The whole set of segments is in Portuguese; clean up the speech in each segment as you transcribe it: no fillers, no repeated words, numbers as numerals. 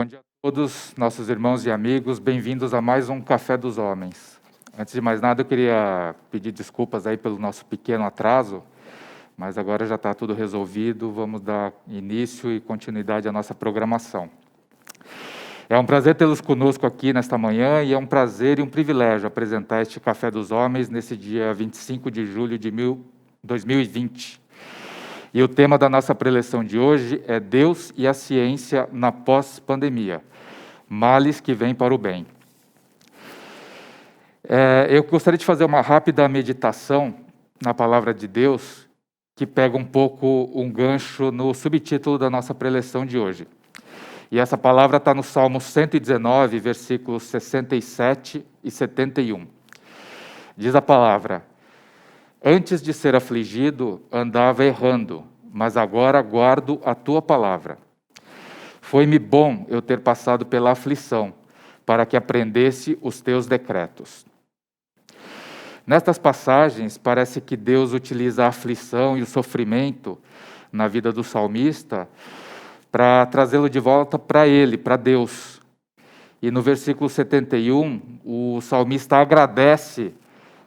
dia a todos, nossos irmãos e amigos, bem-vindos a mais um Café dos Homens. Antes de mais nada, eu queria pedir desculpas aí pelo nosso pequeno atraso, mas agora já está tudo resolvido, vamos dar início e continuidade à nossa programação. É um prazer tê-los conosco aqui nesta manhã e é um prazer e um privilégio apresentar este Café dos Homens nesse dia 25 de julho de 2020. E o tema da nossa preleção de hoje é Deus e a ciência na pós-pandemia, males que vêm para o bem. Eu gostaria de fazer uma rápida meditação na palavra de Deus, que pega um pouco um gancho no subtítulo da nossa preleção de hoje. E essa palavra está no Salmo 119, versículos 67 e 71. Diz a palavra: antes de ser afligido, andava errando, mas agora guardo a tua palavra. Foi-me bom eu ter passado pela aflição, para que aprendesse os teus decretos. Nestas passagens, parece que Deus utiliza a aflição e o sofrimento na vida do salmista para trazê-lo de volta para ele, para Deus. E no versículo 71, o salmista agradece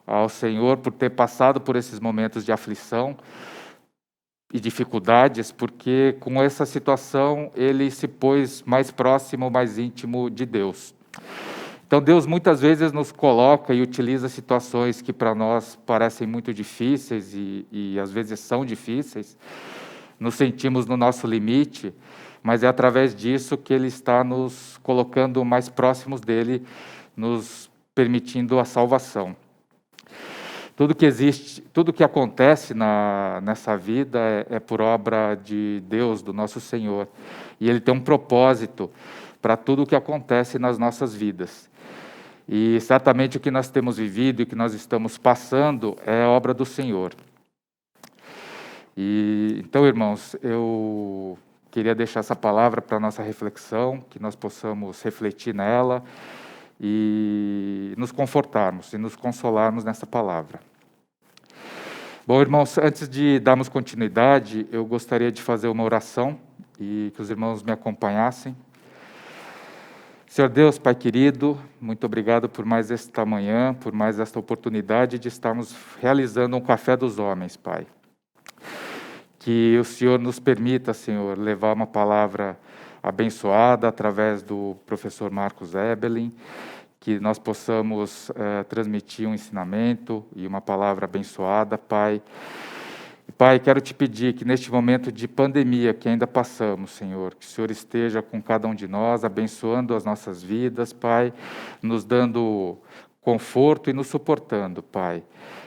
ao Senhor por ter passado por esses momentos de aflição e dificuldades, porque com essa situação ele se pôs mais próximo, mais íntimo de Deus. Então Deus muitas vezes nos coloca e utiliza situações que para nós parecem muito difíceis e às vezes são difíceis, nos sentimos no nosso limite, mas é através disso que Ele está nos colocando mais próximos dEle, nos permitindo a salvação. Tudo que existe, tudo que acontece nessa vida é por obra de Deus, do nosso Senhor. E Ele tem um propósito para tudo o que acontece nas nossas vidas. E certamente o que nós temos vivido e o que nós estamos passando é obra do Senhor. Então, irmãos, eu queria deixar essa palavra para a nossa reflexão, que nós possamos refletir nela e nos confortarmos e nos consolarmos nessa palavra. Bom, irmãos, antes de darmos continuidade, eu gostaria de fazer uma oração e que os irmãos me acompanhassem. Senhor Deus, Pai querido, muito obrigado por mais esta manhã, por mais esta oportunidade de estarmos realizando um Café dos Homens, Pai. Que o Senhor nos permita, Senhor, levar uma palavra abençoada através do professor Marcos Ebelin, que nós possamos transmitir um ensinamento e uma palavra abençoada, Pai. Pai, quero te pedir que neste momento de pandemia que ainda passamos, Senhor, que o Senhor esteja com cada um de nós, abençoando as nossas vidas, Pai, nos dando conforto e nos suportando, Pai.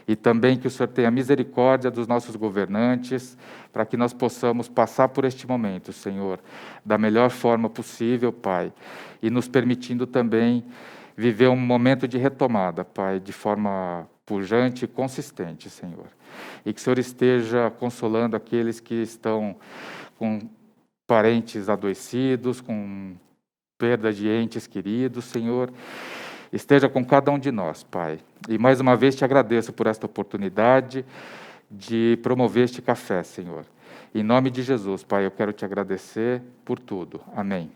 E também que o Senhor tenha misericórdia dos nossos governantes, para que nós possamos passar por este momento, Senhor, da melhor forma possível, Pai, e nos permitindo também viver um momento de retomada, Pai, de forma pujante e consistente, Senhor. E que o Senhor esteja consolando aqueles que estão com parentes adoecidos, com perda de entes queridos, Senhor. Esteja com cada um de nós, Pai. E mais uma vez te agradeço por esta oportunidade de promover este café, Senhor. Em nome de Jesus, Pai, eu quero te agradecer por tudo. Amém.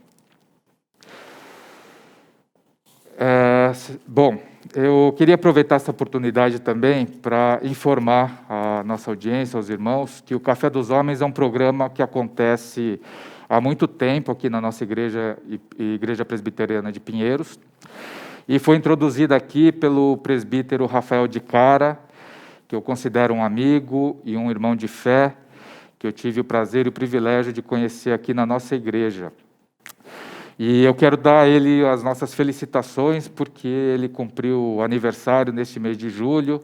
Bom, eu queria aproveitar essa oportunidade também para informar a nossa audiência, aos irmãos, que o Café dos Homens é um programa que acontece há muito tempo aqui na nossa igreja, Igreja Presbiteriana de Pinheiros, e foi introduzida aqui pelo presbítero Rafael de Cara, que eu considero um amigo e um irmão de fé, que eu tive o prazer e o privilégio de conhecer aqui na nossa igreja. E eu quero dar a ele as nossas felicitações, porque ele cumpriu o aniversário neste mês de julho.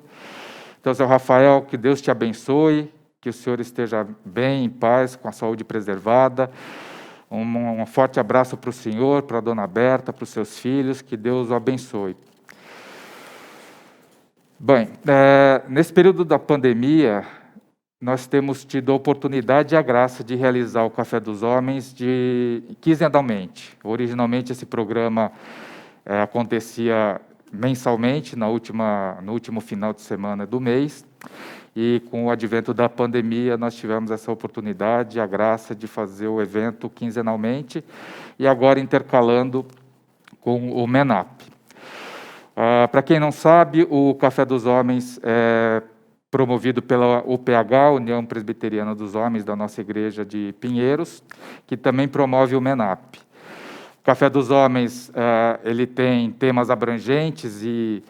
Então, seu Rafael, que Deus te abençoe, que o senhor esteja bem, em paz, com a saúde preservada. Um forte abraço para o senhor, para a dona Berta, para os seus filhos, que Deus o abençoe. Bem, nesse período da pandemia, nós temos tido a oportunidade e a graça de realizar o Café dos Homens quinzenalmente. Originalmente, esse programa acontecia mensalmente, no último final de semana do mês, E com o advento da pandemia, nós tivemos essa oportunidade, a graça de fazer o evento quinzenalmente e agora intercalando com o MENAP. Para quem não sabe, o Café dos Homens é promovido pela UPH, União Presbiteriana dos Homens, da nossa igreja de Pinheiros, que também promove o MENAP. O Café dos Homens ele tem temas abrangentes e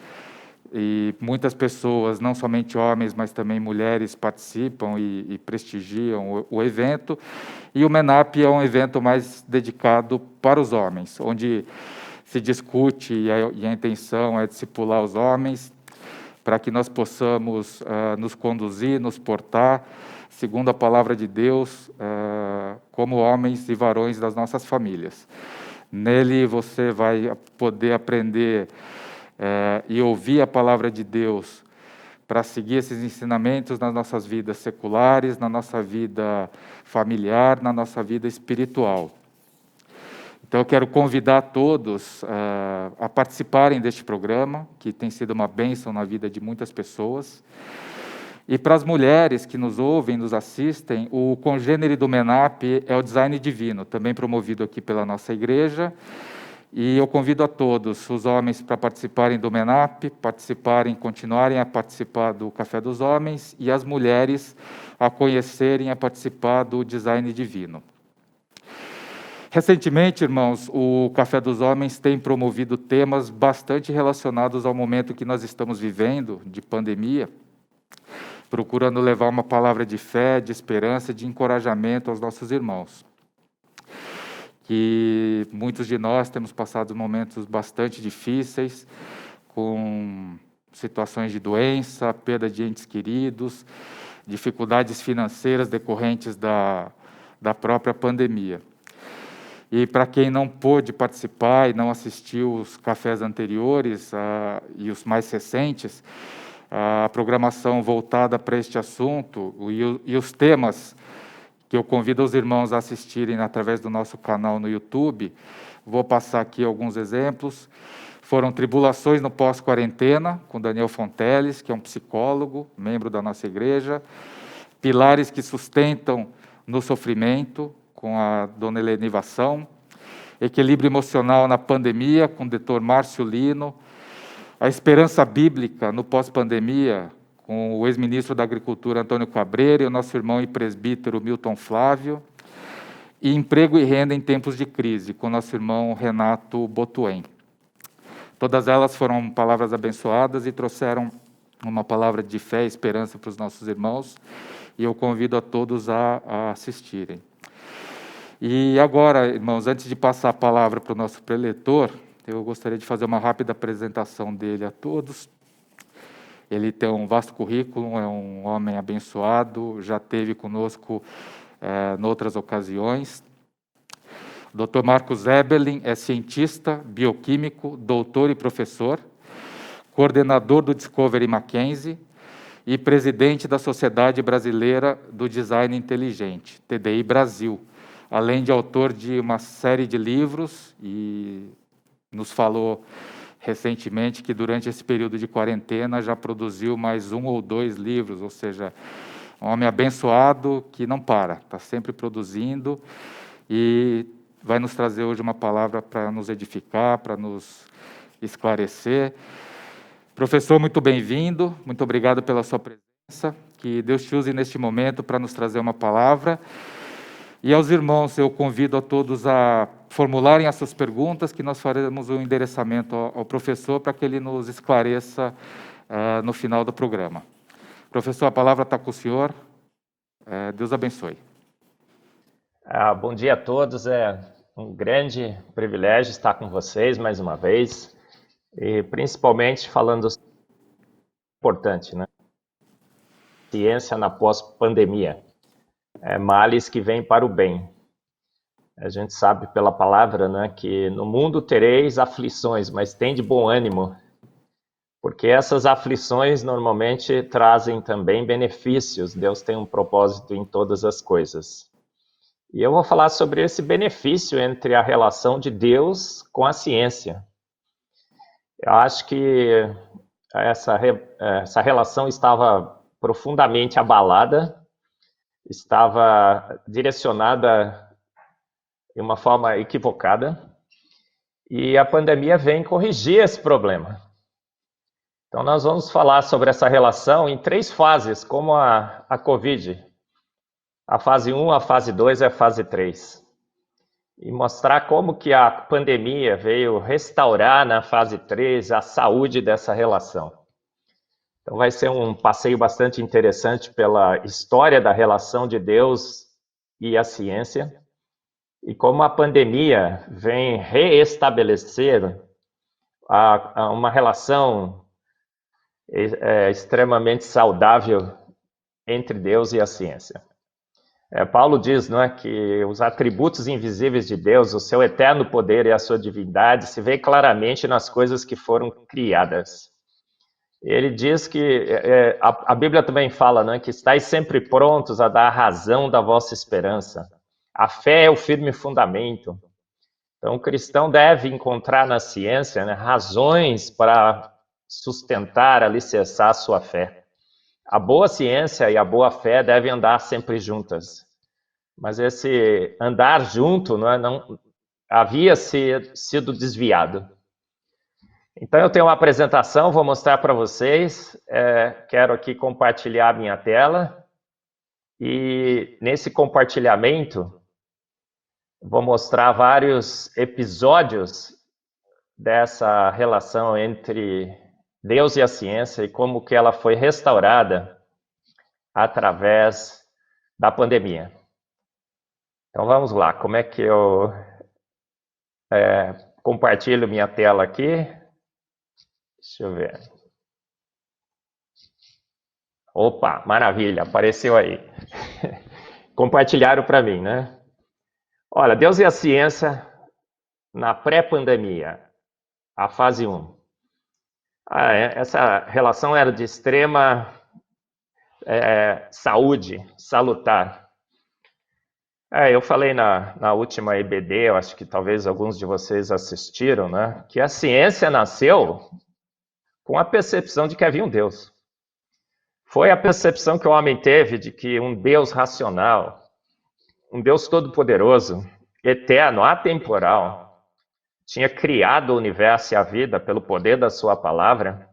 muitas pessoas, não somente homens, mas também mulheres, participam e prestigiam o evento. E o MENAP é um evento mais dedicado para os homens, onde se discute e a intenção é discipular os homens para que nós possamos nos conduzir, nos portar, segundo a palavra de Deus, como homens e varões das nossas famílias. Nele você vai poder aprender e ouvir a palavra de Deus para seguir esses ensinamentos nas nossas vidas seculares, na nossa vida familiar, na nossa vida espiritual. Então, eu quero convidar todos a participarem deste programa, que tem sido uma bênção na vida de muitas pessoas. E para as mulheres que nos ouvem, nos assistem, o congênere do MENAP é o Design Divino, também promovido aqui pela nossa igreja. E eu convido a todos, os homens, para participarem do MENAP, continuarem a participar do Café dos Homens, e as mulheres a conhecerem e a participar do Design Divino. Recentemente, irmãos, o Café dos Homens tem promovido temas bastante relacionados ao momento que nós estamos vivendo, de pandemia, procurando levar uma palavra de fé, de esperança, de encorajamento aos nossos irmãos. Que muitos de nós temos passado momentos bastante difíceis, com situações de doença, perda de entes queridos, dificuldades financeiras decorrentes da própria pandemia. E para quem não pôde participar e não assistiu os cafés anteriores e os mais recentes, a programação voltada para este assunto e os temas que eu convido os irmãos a assistirem através do nosso canal no YouTube, vou passar aqui alguns exemplos. Foram Tribulações no Pós-Quarentena, com Daniel Fonteles, que é um psicólogo, membro da nossa igreja. Pilares que Sustentam no Sofrimento, com a dona Helene Vassão. Equilíbrio Emocional na Pandemia, com o Dr. Márcio Lino. A Esperança Bíblica no Pós-Pandemia, com o ex-ministro da Agricultura, Antônio Cabreira, e o nosso irmão e presbítero, Milton Flávio. E Emprego e Renda em Tempos de Crise, com o nosso irmão Renato Botuém. Todas elas foram palavras abençoadas e trouxeram uma palavra de fé e esperança para os nossos irmãos, e eu convido a todos a assistirem. E agora, irmãos, antes de passar a palavra para o nosso preletor, eu gostaria de fazer uma rápida apresentação dele a todos. Ele tem um vasto currículo, é um homem abençoado, já esteve conosco em outras ocasiões. Dr. Marcos Eberlin é cientista, bioquímico, doutor e professor, coordenador do Discovery Mackenzie e presidente da Sociedade Brasileira do Design Inteligente, TDI Brasil, além de autor de uma série de livros, e nos falou recentemente que durante esse período de quarentena já produziu mais 1 ou 2 livros, ou seja, um homem abençoado que não para, está sempre produzindo e vai nos trazer hoje uma palavra para nos edificar, para nos esclarecer. Professor, muito bem-vindo, muito obrigado pela sua presença, que Deus te use neste momento para nos trazer uma palavra. E aos irmãos, eu convido a todos a formularem as suas perguntas, que nós faremos um endereçamento ao professor para que ele nos esclareça no final do programa. Professor, a palavra está com o senhor. Deus abençoe. Bom dia a todos, é um grande privilégio estar com vocês mais uma vez, e principalmente falando importante, né? Ciência na pós-pandemia. Males que vêm para o bem. A gente sabe pela palavra, né, que no mundo tereis aflições, mas tende bom ânimo, porque essas aflições normalmente trazem também benefícios. Deus tem um propósito em todas as coisas. E eu vou falar sobre esse benefício entre a relação de Deus com a ciência. Eu acho que essa relação estava profundamente abalada, estava direcionada de uma forma equivocada, e a pandemia vem corrigir esse problema. Então nós vamos falar sobre essa relação em 3 fases, como a Covid. A fase 1, a fase 2 e a fase 3. E mostrar como que a pandemia veio restaurar na fase 3 a saúde dessa relação. Então vai ser um passeio bastante interessante pela história da relação de Deus e a ciência, e como a pandemia vem reestabelecer uma relação extremamente saudável entre Deus e a ciência. Paulo diz, não é, que os atributos invisíveis de Deus, o seu eterno poder e a sua divindade, se vê claramente nas coisas que foram criadas. Ele diz que, a Bíblia também fala, né, que estáis sempre prontos a dar a razão da vossa esperança. A fé é o firme fundamento. Então, o cristão deve encontrar na ciência, né, razões para sustentar, alicerçar a sua fé. A boa ciência e a boa fé devem andar sempre juntas. Mas esse andar junto não havia sido desviado. Então, eu tenho uma apresentação, vou mostrar para vocês. Quero aqui compartilhar minha tela. E nesse compartilhamento, vou mostrar vários episódios dessa relação entre Deus e a ciência e como que ela foi restaurada através da pandemia. Então vamos lá, como é que eu compartilho minha tela aqui? Deixa eu ver. Opa, maravilha, apareceu aí. Compartilharam para mim, né? Olha, Deus e a ciência na pré-pandemia, a fase 1. Essa relação era de extrema saúde, salutar. Eu falei na última EBD, eu acho que talvez alguns de vocês assistiram, né? Que a ciência nasceu com a percepção de que havia um Deus. Foi a percepção que o homem teve de que um Deus racional, um Deus todo-poderoso, eterno, atemporal, tinha criado o universo e a vida pelo poder da sua palavra.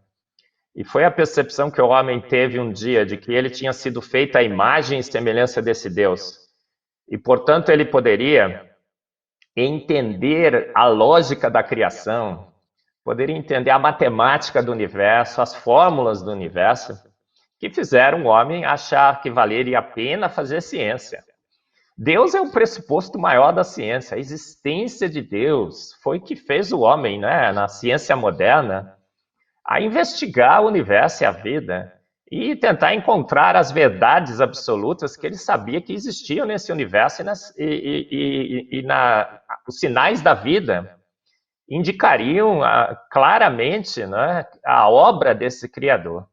E foi a percepção que o homem teve um dia de que ele tinha sido feito à imagem e semelhança desse Deus. E, portanto, ele poderia entender a lógica da criação, poderia entender a matemática do universo, as fórmulas do universo, que fizeram o homem achar que valeria a pena fazer ciência. Deus é o pressuposto maior da ciência. A existência de Deus foi que fez o homem, né, na ciência moderna, a investigar o universo e a vida e tentar encontrar as verdades absolutas que ele sabia que existiam nesse universo os sinais da vida indicariam claramente, né, a obra desse Criador.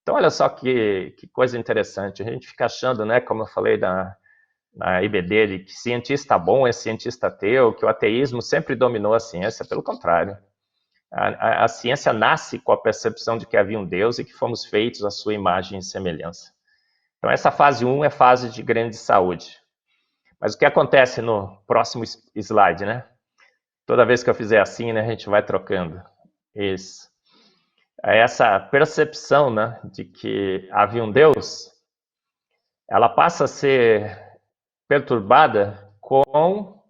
Então, olha só que coisa interessante. A gente fica achando, né, como eu falei na IBD, de que cientista bom é cientista ateu, que o ateísmo sempre dominou a ciência. Pelo contrário. A ciência nasce com a percepção de que havia um Deus e que fomos feitos à sua imagem e semelhança. Então, essa fase 1 é fase de grande saúde. Mas o que acontece no próximo slide, né? Toda vez que eu fizer assim, né, a gente vai trocando. Isso. Essa percepção, né, de que havia um Deus, ela passa a ser perturbada com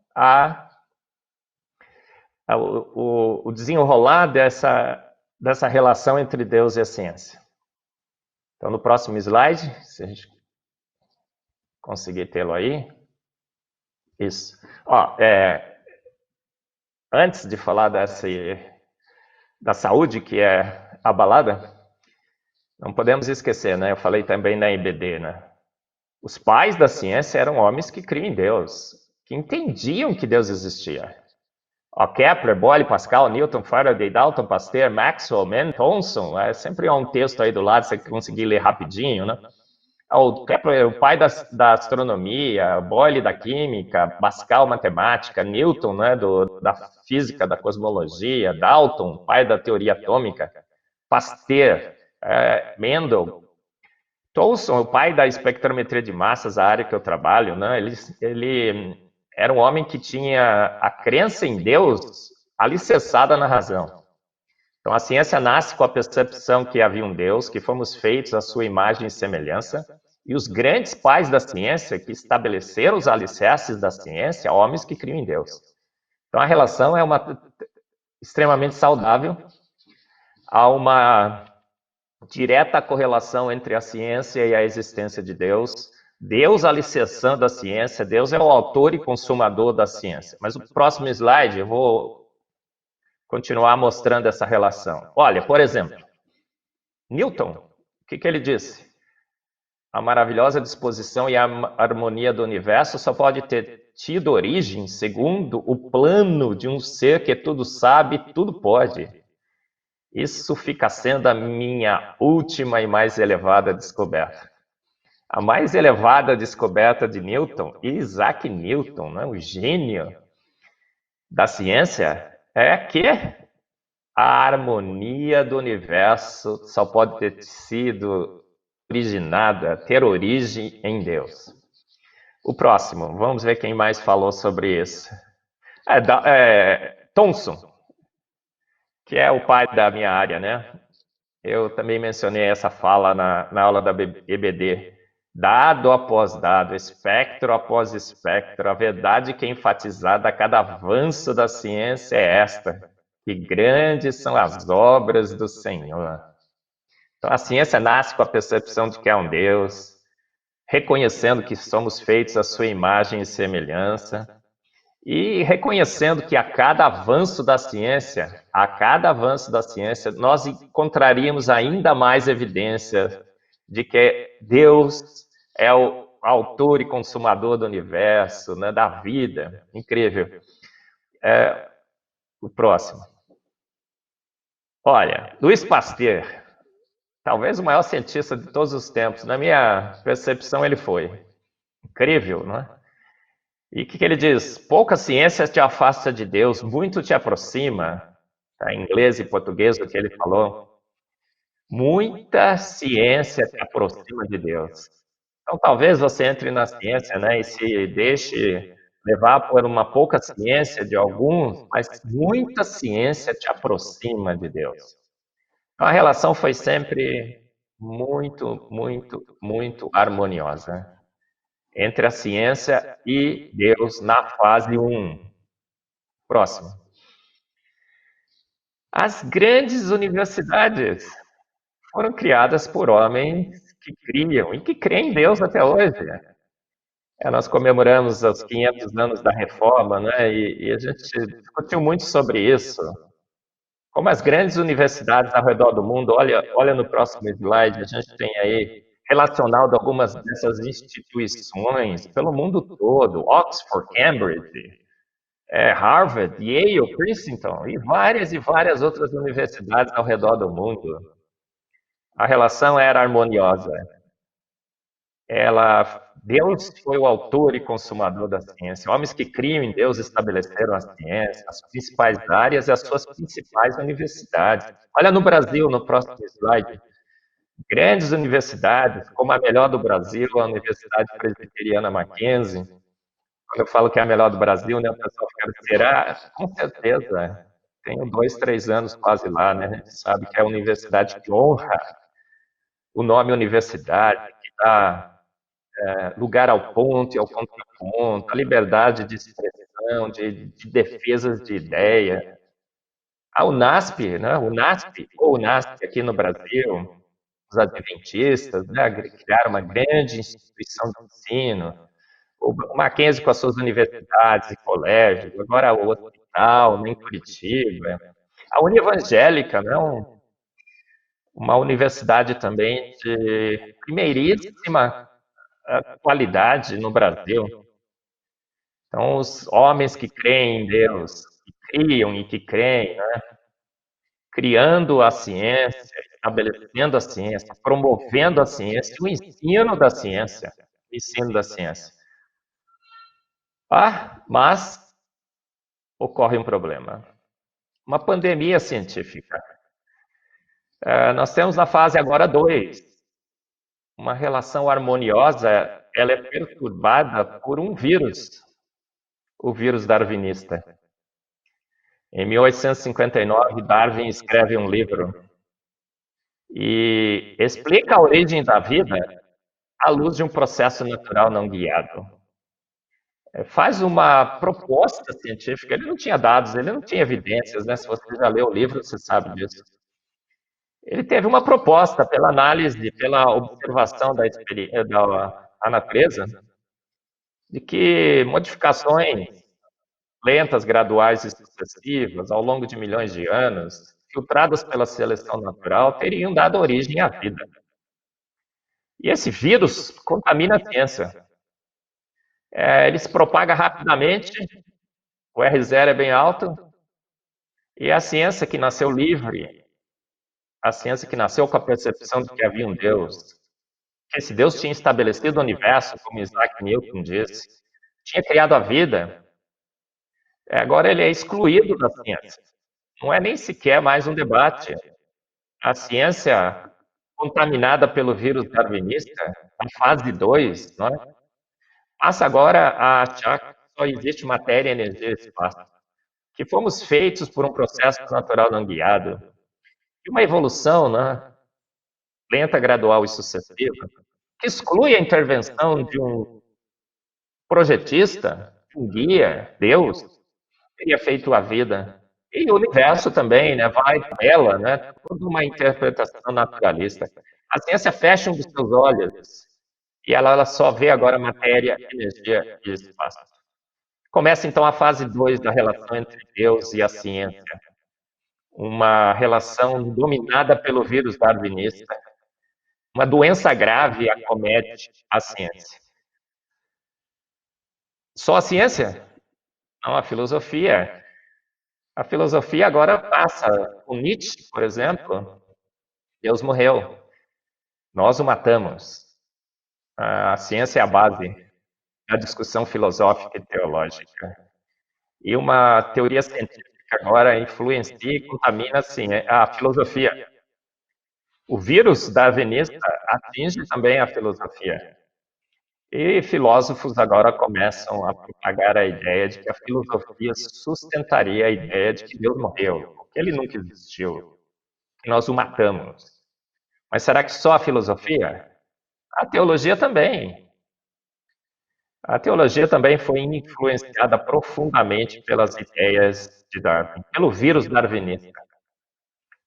o desenrolar dessa relação entre Deus e a ciência. Então, no próximo slide, se a gente conseguir tê-lo aí. Isso. Antes de falar da saúde que é abalada, não podemos esquecer, né? Eu falei também na IBD, né? Os pais da ciência eram homens que criam em Deus, que entendiam que Deus existia. Kepler, Boyle, Pascal, Newton, Faraday, Dalton, Pasteur, Maxwell, Mann, Thomson, sempre há um texto aí do lado, você conseguir ler rapidinho, né? O Kepler é o pai da astronomia, Boyle da química, Pascal, matemática, Newton, né, da física, da cosmologia, Dalton, pai da teoria atômica, Pasteur, Mendel, Tolson, o pai da espectrometria de massas, a área que eu trabalho, né, ele era um homem que tinha a crença em Deus alicerçada na razão. Então, a ciência nasce com a percepção que havia um Deus, que fomos feitos à sua imagem e semelhança, e os grandes pais da ciência que estabeleceram os alicerces da ciência, homens que criam em Deus. Então, a relação é uma extremamente saudável, há uma direta correlação entre a ciência e a existência de Deus, Deus alicerçando a ciência, Deus é o autor e consumador da ciência. Mas o próximo slide eu vou continuar mostrando essa relação. Olha, por exemplo, Newton, o que ele disse? A maravilhosa disposição e a harmonia do universo só pode ter tido origem segundo o plano de um ser que tudo sabe e tudo pode. Isso fica sendo a minha última e mais elevada descoberta. A mais elevada descoberta de Newton, Isaac Newton, né, o gênio da ciência, é que a harmonia do universo só pode ter sido originada, ter origem em Deus. O próximo, vamos ver quem mais falou sobre isso. Thomson, que é o pai da minha área, né? Eu também mencionei essa fala na aula da EBD. Dado após dado, espectro após espectro, a verdade que é enfatizada a cada avanço da ciência é esta, que grandes são as obras do Senhor. Então, a ciência nasce com a percepção de que há um Deus, reconhecendo que somos feitos à sua imagem e semelhança, e reconhecendo que a cada avanço da ciência, nós encontraríamos ainda mais evidência de que Deus é o autor e consumador do universo, né, da vida. Incrível. O próximo. Olha, Louis Pasteur, talvez o maior cientista de todos os tempos. Na minha percepção, ele foi. Incrível, não é? E o que ele diz? Pouca ciência te afasta de Deus, muito te aproxima. Tá, em inglês e português o que ele falou. Muita ciência te aproxima de Deus. Então, talvez você entre na ciência, né, e se deixe levar por uma pouca ciência de alguns, mas muita ciência te aproxima de Deus. Então, a relação foi sempre muito, muito, muito harmoniosa entre a ciência e Deus na fase 1. Próximo. As grandes universidades foram criadas por homens que criam e que creem em Deus até hoje. Nós comemoramos os 500 anos da Reforma, né? E a gente discutiu muito sobre isso. Como as grandes universidades ao redor do mundo, olha no próximo slide, a gente tem aí relacionado algumas dessas instituições pelo mundo todo, Oxford, Cambridge, Harvard, Yale, Princeton e várias outras universidades ao redor do mundo. A relação era harmoniosa. Deus foi o autor e consumador da ciência. Homens que criam em Deus estabeleceram a ciência, as principais áreas e as suas principais universidades. Olha no Brasil, no próximo slide. Grandes universidades, como a melhor do Brasil, a Universidade Presbiteriana Mackenzie. Quando eu falo que é a melhor do Brasil, né, o pessoal fica, será? Com certeza. Tenho 2, 3 anos quase lá, né? A gente sabe que é a universidade que honra o nome universidade, que dá lugar ao ponto e ao contraponto, a liberdade de expressão, de defesas de ideia. A UNASP, né? O NASP aqui no Brasil, os adventistas, né, criaram uma grande instituição de ensino. O Mackenzie com as suas universidades e colégios, agora o hospital, né, em Curitiba. A Univangélica, né, uma universidade também de primeiríssima qualidade no Brasil. Então, os homens que creem em Deus, que criam e que creem, né, criando a ciência, estabelecendo a ciência, promovendo a ciência, o ensino da ciência, mas ocorre um problema, uma pandemia científica. Nós temos na fase agora 2, uma relação harmoniosa, ela é perturbada por um vírus, o vírus darwinista. Em 1859, Darwin escreve um livro e explica a origem da vida à luz de um processo natural não guiado. Faz uma proposta científica, ele não tinha dados, ele não tinha evidências, né? Se você já leu o livro, você sabe disso. Ele teve uma proposta pela análise, pela observação da natureza, de que modificações lentas, graduais e sucessivas, ao longo de milhões de anos, filtradas pela seleção natural, teriam dado origem à vida. E esse vírus contamina a ciência. Ele se propaga rapidamente, o R0 é bem alto, e a ciência que nasceu livre, a ciência que nasceu com a percepção de que havia um Deus, que esse Deus tinha estabelecido o universo, como Isaac Newton disse, tinha criado a vida, agora ele é excluído da ciência. Não é nem sequer mais um debate. A ciência, contaminada pelo vírus darwinista, a fase 2, não é? Passa agora a achar que só existe matéria, energia e espaço, que fomos feitos por um processo natural não guiado, e uma evolução, né, lenta, gradual e sucessiva, que exclui a intervenção de um projetista, um guia, Deus, que teria feito a vida. E o universo também, né, vai ela, né, toda uma interpretação naturalista. A ciência fecha um dos seus olhos e ela só vê agora matéria, energia e espaço. Começa então a fase 2 da relação entre Deus e a ciência, uma relação dominada pelo vírus darwinista. Uma doença grave acomete a ciência. Só a ciência? Não, a filosofia. A filosofia agora passa. O Nietzsche, por exemplo, Deus morreu. Nós o matamos. A ciência é a base da discussão filosófica e teológica. E uma teoria científica agora influencia e contamina assim, a filosofia. O vírus darwinista atinge também a filosofia. E filósofos agora começam a propagar a ideia de que a filosofia sustentaria a ideia de que Deus morreu, que ele nunca existiu, que nós o matamos. Mas será que só a filosofia? A teologia também. A teologia também foi influenciada profundamente pelas ideias de Darwin, pelo vírus darwinista.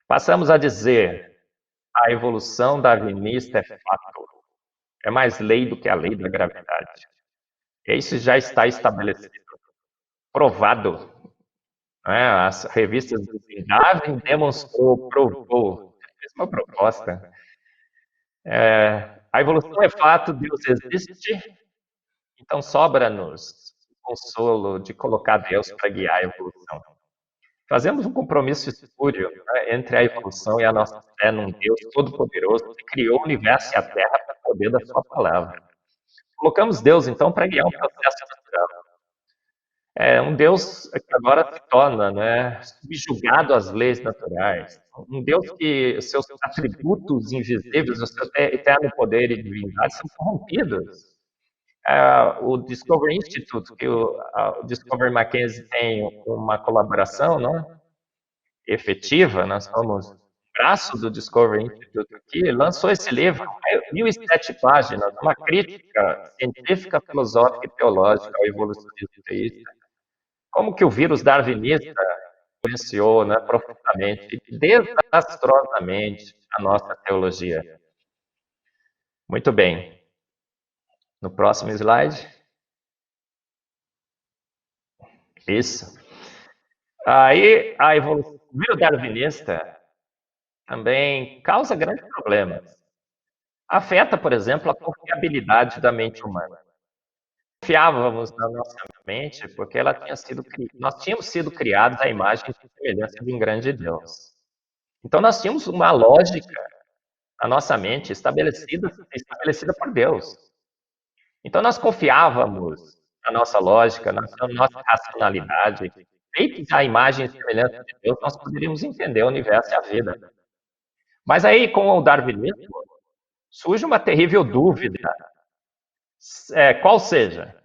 Passamos a dizer: a evolução darwinista é fato, é mais lei do que a lei da gravidade. Isso já está estabelecido, provado. As revistas do Darwin demonstrou, provou, fez uma proposta. A evolução é fato, Deus existe, então sobra-nos o consolo de colocar Deus para guiar a evolução. Fazemos um compromisso espúrio, né, entre a evolução e a nossa fé num Deus todo-poderoso que criou o universo e a Terra para o poder da sua palavra. Colocamos Deus, então, para guiar um processo natural. É um Deus que agora se torna, né, subjugado às leis naturais. Um Deus que seus atributos invisíveis, o seu eterno poder e divindade são corrompidos. O Discovery Institute, que o Discovery Mackenzie tem uma colaboração, não, efetiva, nós somos braço do Discovery Institute aqui, lançou esse livro, 1.007 páginas, uma crítica científica, filosófica e teológica ao evolucionismo teísta. Como que o vírus darwinista influenciou, né, profundamente e desastrosamente a nossa teologia. Muito bem. No próximo slide. Isso. Aí a evolução, o vírus darwinista também causa grandes problemas. Afeta, por exemplo, a confiabilidade da mente humana. Confiávamos na nossa mente porque nós tínhamos sido criados à imagem e semelhança de um grande Deus. Então nós tínhamos uma lógica na nossa mente estabelecida por Deus. Então nós confiávamos na nossa lógica, na nossa racionalidade, feitos à imagem e semelhança de Deus, nós poderíamos entender o universo e a vida. Mas aí, com o darwinismo, surge uma terrível dúvida. Qual seja?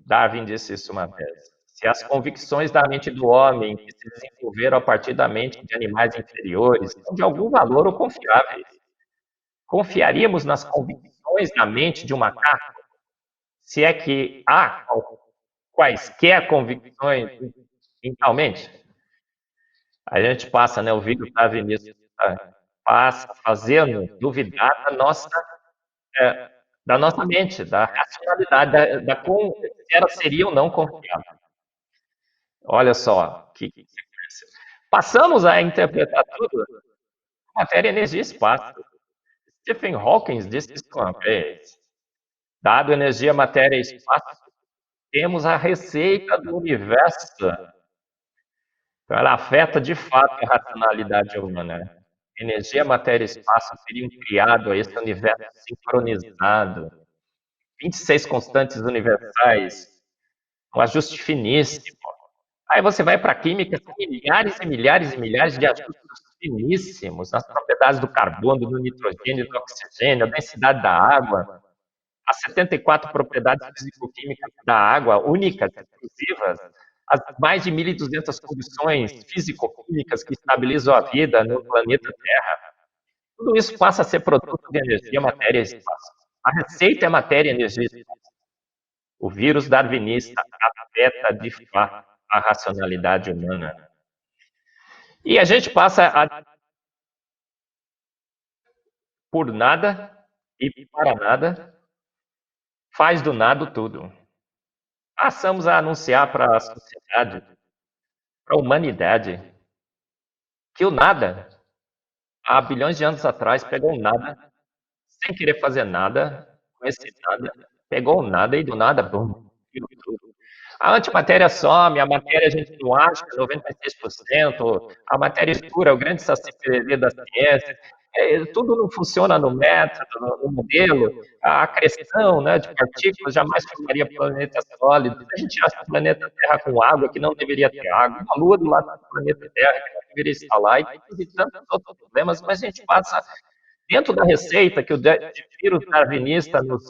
Darwin disse isso uma vez. Se as convicções da mente do homem, que se desenvolveram a partir da mente de animais inferiores, são de algum valor ou confiáveis, confiaríamos nas convicções da mente de um macaco? Se é que há quaisquer convicções mentalmente? A gente passa, né, o vídeo darwinista passa fazendo duvidar da nossa mente, da racionalidade, se ela seria ou não confiável. Olha só que sequência. Passamos a interpretar tudo matéria, energia e espaço. Stephen Hawking disse isso uma vez. Dado energia, matéria e espaço, temos a receita do universo. Então, ela afeta de fato a racionalidade humana. Energia, matéria e espaço teriam criado esse universo sincronizado. 26 constantes universais, um ajuste finíssimo. Aí você vai para a química, tem milhares e milhares e milhares de ajustes finíssimos nas propriedades do carbono, do nitrogênio, do oxigênio, a densidade da água, as 74 propriedades físico-químicas da água, únicas, exclusivas, as mais de 1.200 condições físico-químicas que estabilizam a vida no planeta Terra. Tudo isso passa a ser produto de energia, matéria e espaço. A receita é matéria, energia e espaço. O vírus darwinista afeta de fato a racionalidade humana. E a gente passa por nada e para nada, faz do nada tudo. Passamos a anunciar para a sociedade, para a humanidade, que o nada, há bilhões de anos atrás, pegou um nada, sem querer fazer nada, com esse nada, pegou um nada e do nada, bum, viu tudo. A antimatéria some, a matéria a gente não acha, 96%, a matéria escura é o grande saci-pererê da ciência, tudo não funciona no método, no modelo, a acreção, né, de partículas jamais formaria planetas sólidos, a gente acha o planeta Terra com água que não deveria ter água, a Lua do lado do planeta Terra que não deveria estar lá, e tantos outros problemas, mas a gente passa dentro da receita que o vírus darwinista nos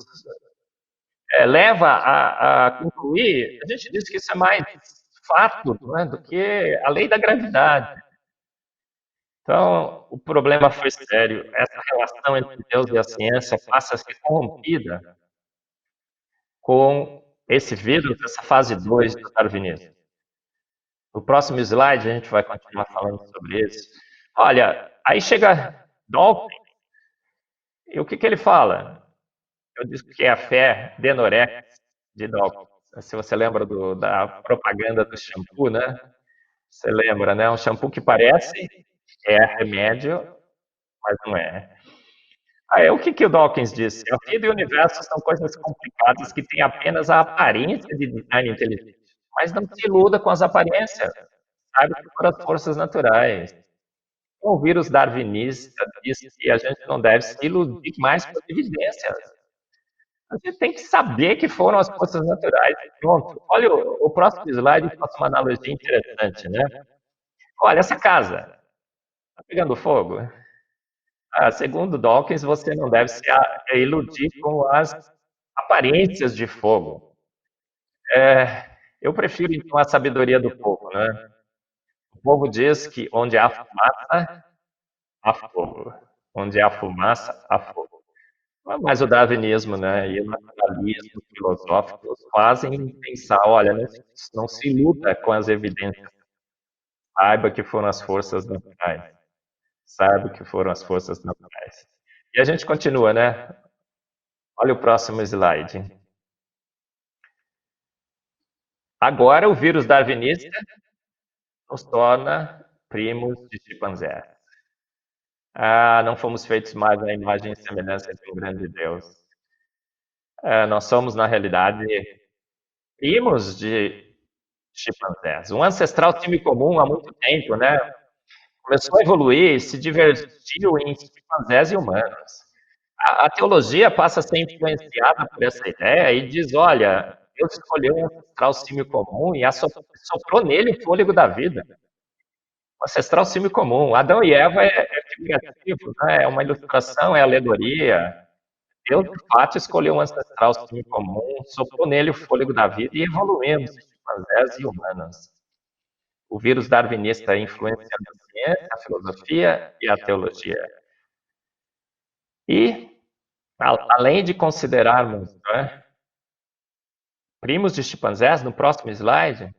leva a concluir, a gente diz que isso é mais fato, né, do que a lei da gravidade. Então, o problema foi sério. Essa relação entre Deus e a ciência passa a ser corrompida com esse vírus, essa fase 2 do darwinismo. No próximo slide, a gente vai continuar falando sobre isso. Olha, aí chega Dawkins, e o que ele fala? Eu disse que é a fé Denorex de Dawkins. Se você lembra da propaganda do shampoo, né? Você lembra, né? Um shampoo que parece remédio, mas não é. Aí, o que o Dawkins disse? A vida e o universo são coisas complicadas que têm apenas a aparência de design inteligente. Mas não se iluda com as aparências. Sabe que foram as forças naturais. O vírus darwinista diz que a gente não deve se iludir mais com as evidências. A gente tem que saber que foram as forças naturais. Pronto. Olha, o próximo slide faz uma analogia interessante, né? Olha, essa casa está pegando fogo. Segundo Dawkins, você não deve se iludir com as aparências de fogo. Eu prefiro, então, a sabedoria do povo, né? O povo diz que onde há fumaça, há fogo. Onde há fumaça, há fogo. Mas o darwinismo, né, e o naturalismo filosófico fazem pensar, olha, não se iluda com as evidências. Saiba que foram as forças naturais. Saiba que foram as forças naturais. E a gente continua, né? Olha o próximo slide. Agora, o vírus darwinista nos torna primos de chimpanzés. Não fomos feitos mais à imagem e semelhança de um grande Deus. Nós somos, na realidade, primos de chimpanzés. Um ancestral time comum há muito tempo, né? Começou a evoluir, se divergiu em chimpanzés e humanos. A teologia passa a ser influenciada por essa ideia e diz, olha, Deus escolheu um ancestral símio comum e soprou nele o fôlego da vida. Um ancestral símio comum. Adão e Eva é figurativo, né? É uma ilustração, é alegoria. Deus, de fato, escolheu um ancestral sim comum, soprou nele o fôlego da vida e evoluímos, chimpanzés e humanos. O vírus darwinista influenciando a ciência, a filosofia e a teologia. E, além de considerarmos, né, primos de chimpanzés, no próximo slide,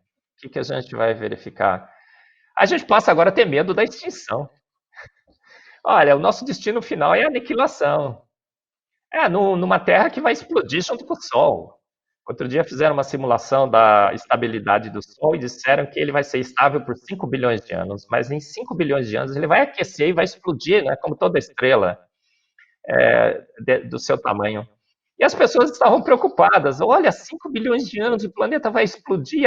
o que a gente vai verificar? A gente passa agora a ter medo da extinção. Olha, o nosso destino final é a aniquilação. Numa Terra que vai explodir junto com o Sol. Outro dia fizeram uma simulação da estabilidade do Sol e disseram que ele vai ser estável por 5 bilhões de anos, mas em 5 bilhões de anos ele vai aquecer e vai explodir, né, como toda estrela do seu tamanho. E as pessoas estavam preocupadas. Olha, 5 bilhões de anos, o planeta vai explodir,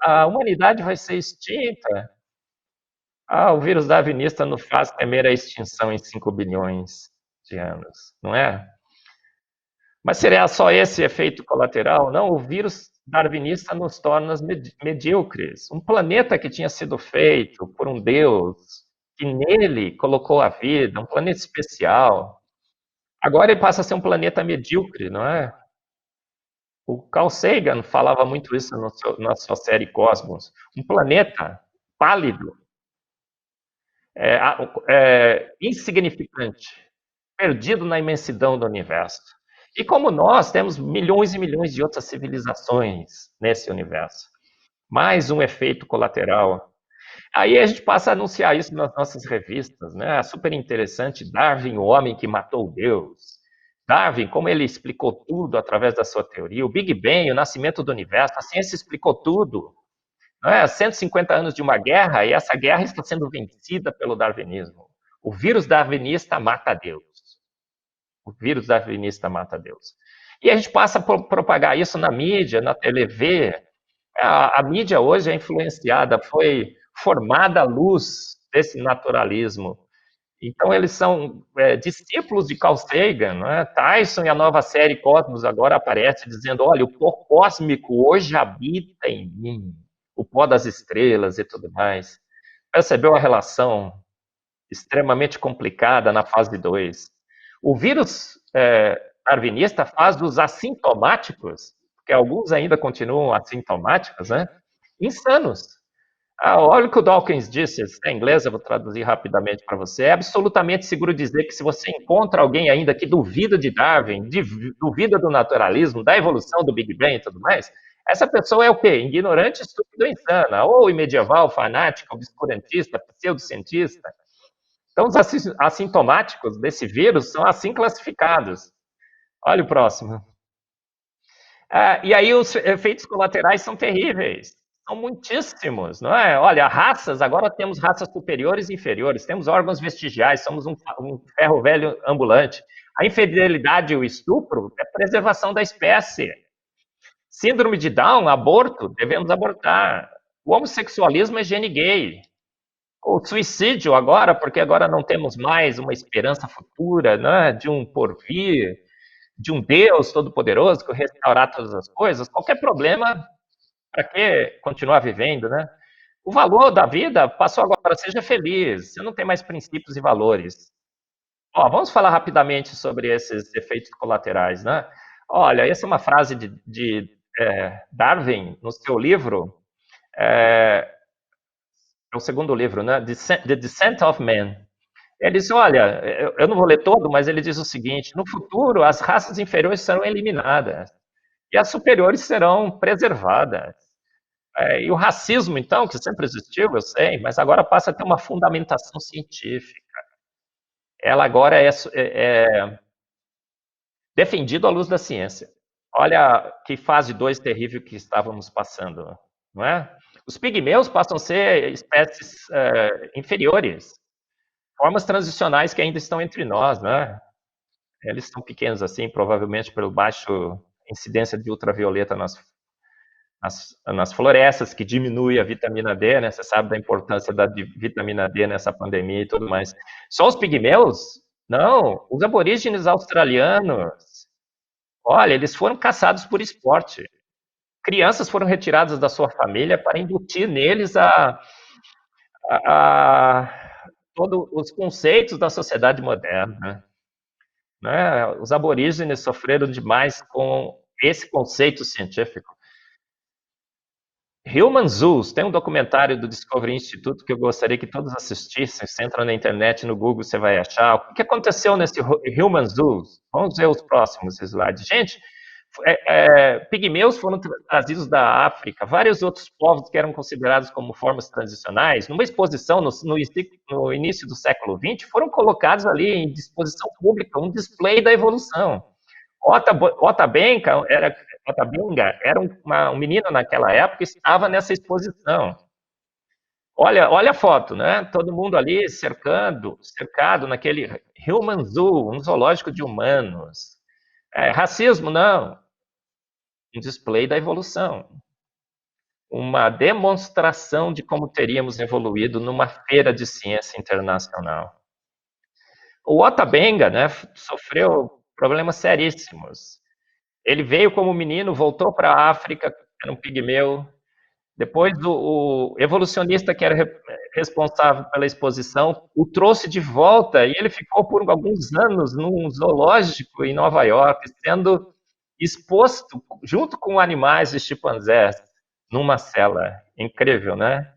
a humanidade vai ser extinta. O vírus darwinista nos faz temer a extinção em 5 bilhões de anos, não é? Mas seria só esse efeito colateral? Não, o vírus darwinista nos torna medíocres. Um planeta que tinha sido feito por um Deus, que nele colocou a vida, um planeta especial, agora ele passa a ser um planeta medíocre, não é? O Carl Sagan falava muito isso na sua série Cosmos. Um planeta pálido, insignificante, perdido na imensidão do universo. E como nós, temos milhões e milhões de outras civilizações nesse universo. Mais um efeito colateral. Aí a gente passa a anunciar isso nas nossas revistas, né? Super interessante, Darwin, o homem que matou Deus. Darwin, como ele explicou tudo através da sua teoria, o Big Bang, o nascimento do universo, a ciência explicou tudo. Não é? 150 anos de uma guerra, e essa guerra está sendo vencida pelo darwinismo. O vírus darwinista mata Deus. O vírus darwinista mata Deus. E a gente passa a propagar isso na mídia, na TV. A mídia hoje é influenciada, foi formada à luz desse naturalismo. Então, eles são discípulos de Carl Sagan. Não é? Tyson, e a nova série Cosmos agora aparece dizendo, olha, o pó cósmico hoje habita em mim, o pó das estrelas e tudo mais. Percebeu a relação extremamente complicada na fase 2? O vírus darwinista faz dos assintomáticos, porque alguns ainda continuam assintomáticos, né, insanos. Olha o que o Dawkins disse, em inglês, eu vou traduzir rapidamente para você. É absolutamente seguro dizer que se você encontra alguém ainda que duvida de Darwin, duvida do naturalismo, da evolução, do Big Bang e tudo mais, essa pessoa é o quê? Ignorante, estúpido, insana, ou medieval, fanática, obscurantista, pseudocientista. Então, os assintomáticos desse vírus são assim classificados. Olha o próximo. E aí os efeitos colaterais são terríveis. São muitíssimos, não é? Olha, raças, agora temos raças superiores e inferiores, temos órgãos vestigiais, somos um ferro velho ambulante. A infidelidade e o estupro é preservação da espécie. Síndrome de Down, aborto, devemos abortar. O homossexualismo é gene gay. O suicídio agora, porque agora não temos mais uma esperança futura, né, de um porvir, de um Deus todo-poderoso que restaurar todas as coisas. Qualquer problema, para que continuar vivendo, né? O valor da vida passou agora, seja feliz, você não tem mais princípios e valores. Vamos falar rapidamente sobre esses efeitos colaterais, né? Olha, essa é uma frase de Darwin, no seu livro, é o segundo livro, né? The Descent of Man. Ele diz, olha, eu não vou ler todo, mas ele diz o seguinte, no futuro as raças inferiores serão eliminadas e as superiores serão preservadas. E o racismo, então, que sempre existiu, eu sei, mas agora passa a ter uma fundamentação científica. Ela agora é defendida à luz da ciência. Olha que fase 2 terrível que estávamos passando, não é? Os pigmeus passam a ser espécies inferiores, formas transicionais que ainda estão entre nós, né? Eles são pequenos assim, provavelmente pelo baixo incidência de ultravioleta nas florestas, que diminui a vitamina D, né? Você sabe da importância da vitamina D nessa pandemia e tudo mais. Só os pigmeus? Não, os aborígenes australianos. Olha, eles foram caçados por esporte. Crianças foram retiradas da sua família para embutir neles todos os conceitos da sociedade moderna, né? Os aborígenes sofreram demais com esse conceito científico. Human Zoos, tem um documentário do Discovery Institute que eu gostaria que todos assistissem. Você entra na internet, no Google, você vai achar. O que aconteceu nesse Human Zoos? Vamos ver os próximos slides. Gente, pigmeus foram trazidos da África, vários outros povos que eram considerados como formas transicionais, numa exposição no início do século XX, foram colocados ali em disposição pública, um display da evolução. Otabenga era um menino naquela época, estava nessa exposição. Olha a foto, né? Todo mundo ali cercado naquele Human Zoo, um zoológico de humanos. Racismo, não. Um display da evolução. Uma demonstração de como teríamos evoluído numa feira de ciência internacional. O Otabenga, né, sofreu problemas seríssimos. Ele veio como menino, voltou para a África, era um pigmeu. Depois o evolucionista que era responsável pela exposição o trouxe de volta e ele ficou por alguns anos num zoológico em Nova York, sendo exposto junto com animais e chimpanzés numa cela. Incrível, né?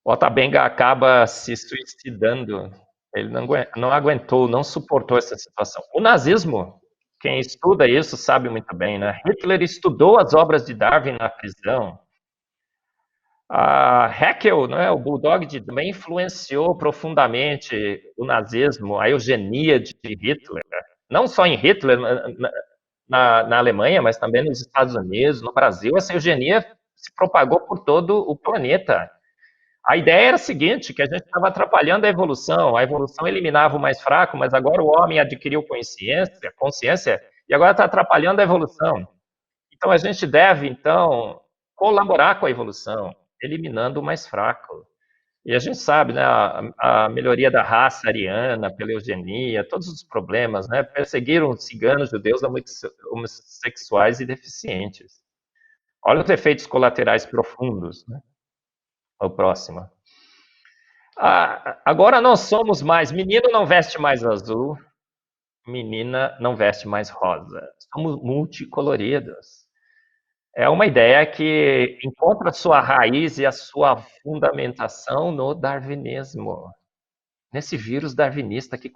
O Otabenga acaba se suicidando. Ele não aguentou, não suportou essa situação. O nazismo, quem estuda isso sabe muito bem, né? Hitler estudou as obras de Darwin na prisão. A Haeckel, né, o Bulldog, também influenciou profundamente o nazismo, a eugenia de Hitler. Não só em Hitler, na Alemanha, mas também nos Estados Unidos, no Brasil. Essa eugenia se propagou por todo o planeta. A ideia era a seguinte, que a gente estava atrapalhando a evolução eliminava o mais fraco, mas agora o homem adquiriu consciência e agora está atrapalhando a evolução. Então a gente deve, então, colaborar com a evolução, eliminando o mais fraco. E a gente sabe, né, a melhoria da raça ariana, pela eugenia, todos os problemas, né, perseguiram ciganos, judeus, homossexuais e deficientes. Olha os efeitos colaterais profundos, né? O próximo. Agora nós somos mais, menino não veste mais azul, menina não veste mais rosa. Somos multicoloridos. É uma ideia que encontra sua raiz e a sua fundamentação no darwinismo, nesse vírus darwinista que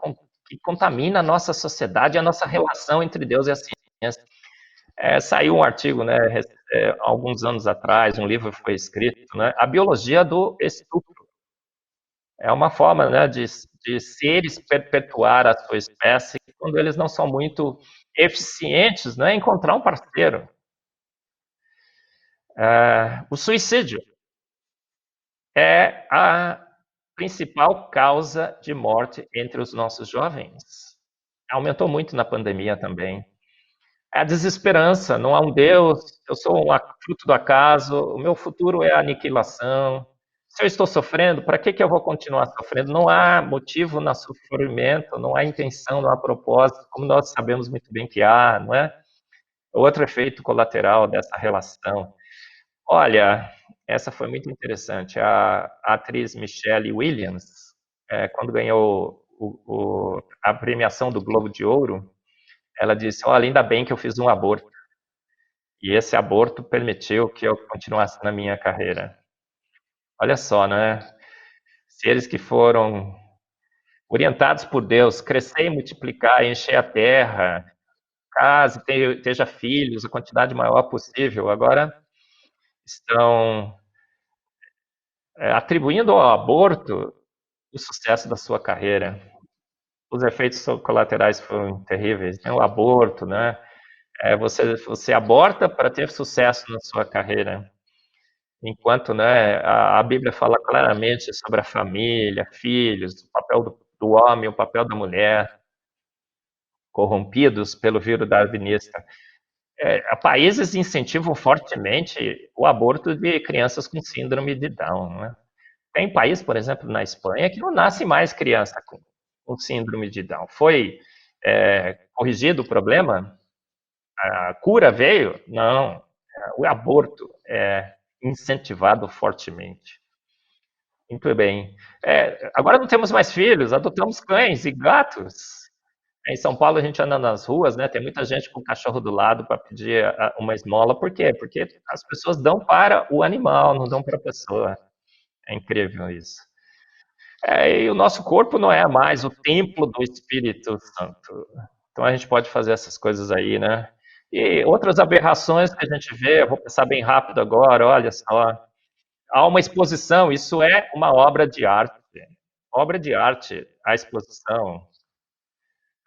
contamina a nossa sociedade e a nossa relação entre Deus e a ciência. Saiu um artigo, né, alguns anos atrás, um livro foi escrito, né, A Biologia do Estupro. É uma forma, né, de seres perpetuar a sua espécie quando eles não são muito eficientes, né, em encontrar um parceiro. O suicídio é a principal causa de morte entre os nossos jovens. Aumentou muito na pandemia também. A desesperança, não há um Deus, eu sou um fruto do acaso, o meu futuro é a aniquilação. Se eu estou sofrendo, para que eu vou continuar sofrendo? Não há motivo no sofrimento, não há intenção, não há propósito, como nós sabemos muito bem que há, não é? Outro efeito colateral dessa relação. Olha, essa foi muito interessante. A atriz Michelle Williams, quando ganhou a premiação do Globo de Ouro, ela disse: olha, ainda bem que eu fiz um aborto. E esse aborto permitiu que eu continuasse na minha carreira. Olha só, né? Seres que foram orientados por Deus, crescer e multiplicar, encher a terra, case, tenha filhos, a quantidade maior possível. Agora estão atribuindo ao aborto o sucesso da sua carreira. Os efeitos colaterais foram terríveis. O aborto, né? Você aborta para ter sucesso na sua carreira. Enquanto, né, a Bíblia fala claramente sobre a família, filhos, o papel do homem, o papel da mulher, corrompidos pelo vírus darwinista. Países incentivam fortemente o aborto de crianças com síndrome de Down. Né? Tem país, por exemplo, na Espanha, que não nasce mais criança com síndrome de Down. Foi corrigido o problema? A cura veio? Não. O aborto é incentivado fortemente. Muito bem. Agora não temos mais filhos, adotamos cães e gatos. Em São Paulo a gente anda nas ruas, né? Tem muita gente com o cachorro do lado para pedir uma esmola. Por quê? Porque as pessoas dão para o animal, não dão para a pessoa. É incrível isso. E o nosso corpo não é mais o templo do Espírito Santo. Então a gente pode fazer essas coisas aí, né? E outras aberrações que a gente vê, eu vou pensar bem rápido agora, olha só. Há uma exposição, isso é uma obra de arte. Obra de arte, a exposição.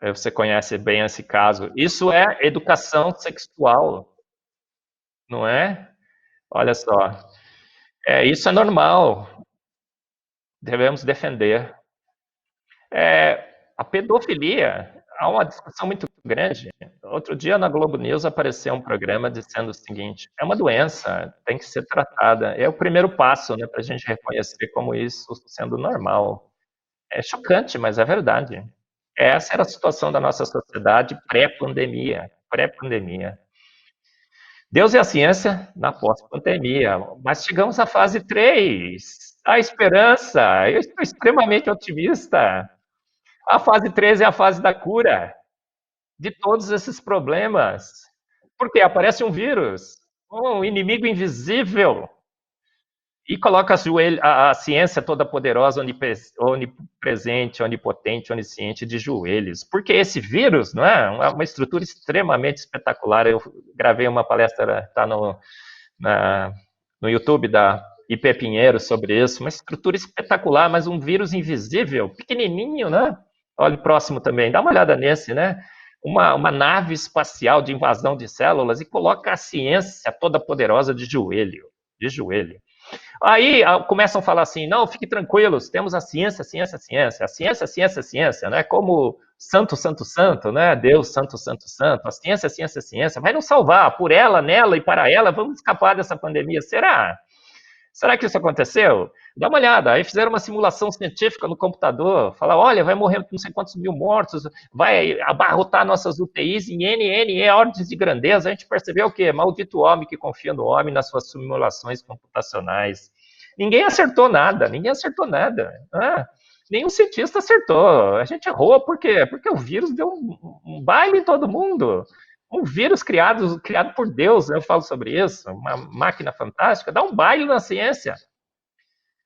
Você conhece bem esse caso. Isso é educação sexual, não é? Olha só. Isso é normal. Devemos defender. A pedofilia, há uma discussão muito grande. Outro dia na Globo News apareceu um programa dizendo o seguinte: é uma doença, tem que ser tratada. É o primeiro passo, né, para a gente reconhecer como isso sendo normal. É chocante, mas é verdade. Essa era a situação da nossa sociedade pré-pandemia. Pré-pandemia. Deus e a ciência na pós-pandemia. Mas chegamos à fase 3. A esperança. Eu estou extremamente otimista. A fase 3 é a fase da cura de todos esses problemas. Porque aparece um vírus, um inimigo invisível, e coloca a ciência toda poderosa, onipresente, onipotente, onisciente de joelhos. Porque esse vírus, não é? Uma estrutura extremamente espetacular. Eu gravei uma palestra, está no YouTube da IP Pinheiro sobre isso. Uma estrutura espetacular, mas um vírus invisível, pequenininho, né? Olha o próximo também, dá uma olhada nesse, né? Uma nave espacial de invasão de células e coloca a ciência toda poderosa de joelho. De joelho. Aí começam a falar assim, não, fique tranquilos, temos a ciência, ciência, ciência, a ciência, ciência, ciência, né? Como santo, santo, santo, né? Deus, santo, santo, santo, a ciência, ciência, ciência, vai nos salvar, por ela, nela e para ela, vamos escapar dessa pandemia, será? Será que isso aconteceu? Dá uma olhada, aí fizeram uma simulação científica no computador, fala, olha, vai morrer não sei quantos mil mortos, vai abarrotar nossas UTIs em N ordens de grandeza, a gente percebeu o quê? Maldito homem que confia no homem nas suas simulações computacionais. Ninguém acertou nada, ninguém acertou nada. Nenhum cientista acertou. A gente errou, por quê? Porque o vírus deu um baile em todo mundo. Um vírus criado por Deus, eu falo sobre isso, uma máquina fantástica, dá um baile na ciência.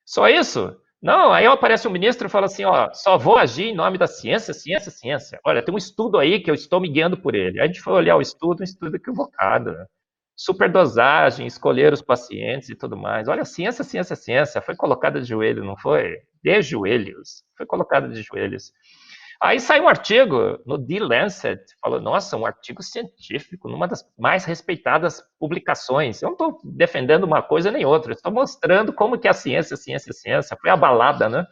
Só isso? Não, aí aparece um ministro e fala assim, ó, só vou agir em nome da ciência, ciência, ciência. Olha, tem um estudo aí que eu estou me guiando por ele. Aí a gente foi olhar o estudo, um estudo equivocado. Superdosagem, escolher os pacientes e tudo mais. Olha, ciência, ciência, ciência. Foi colocada de joelho, não foi? De joelhos. Foi colocada de joelhos. Aí sai um artigo no The Lancet, falou, nossa, um artigo científico, numa das mais respeitadas publicações. Eu não estou defendendo uma coisa nem outra, estou mostrando como que a ciência, ciência, ciência foi abalada, né?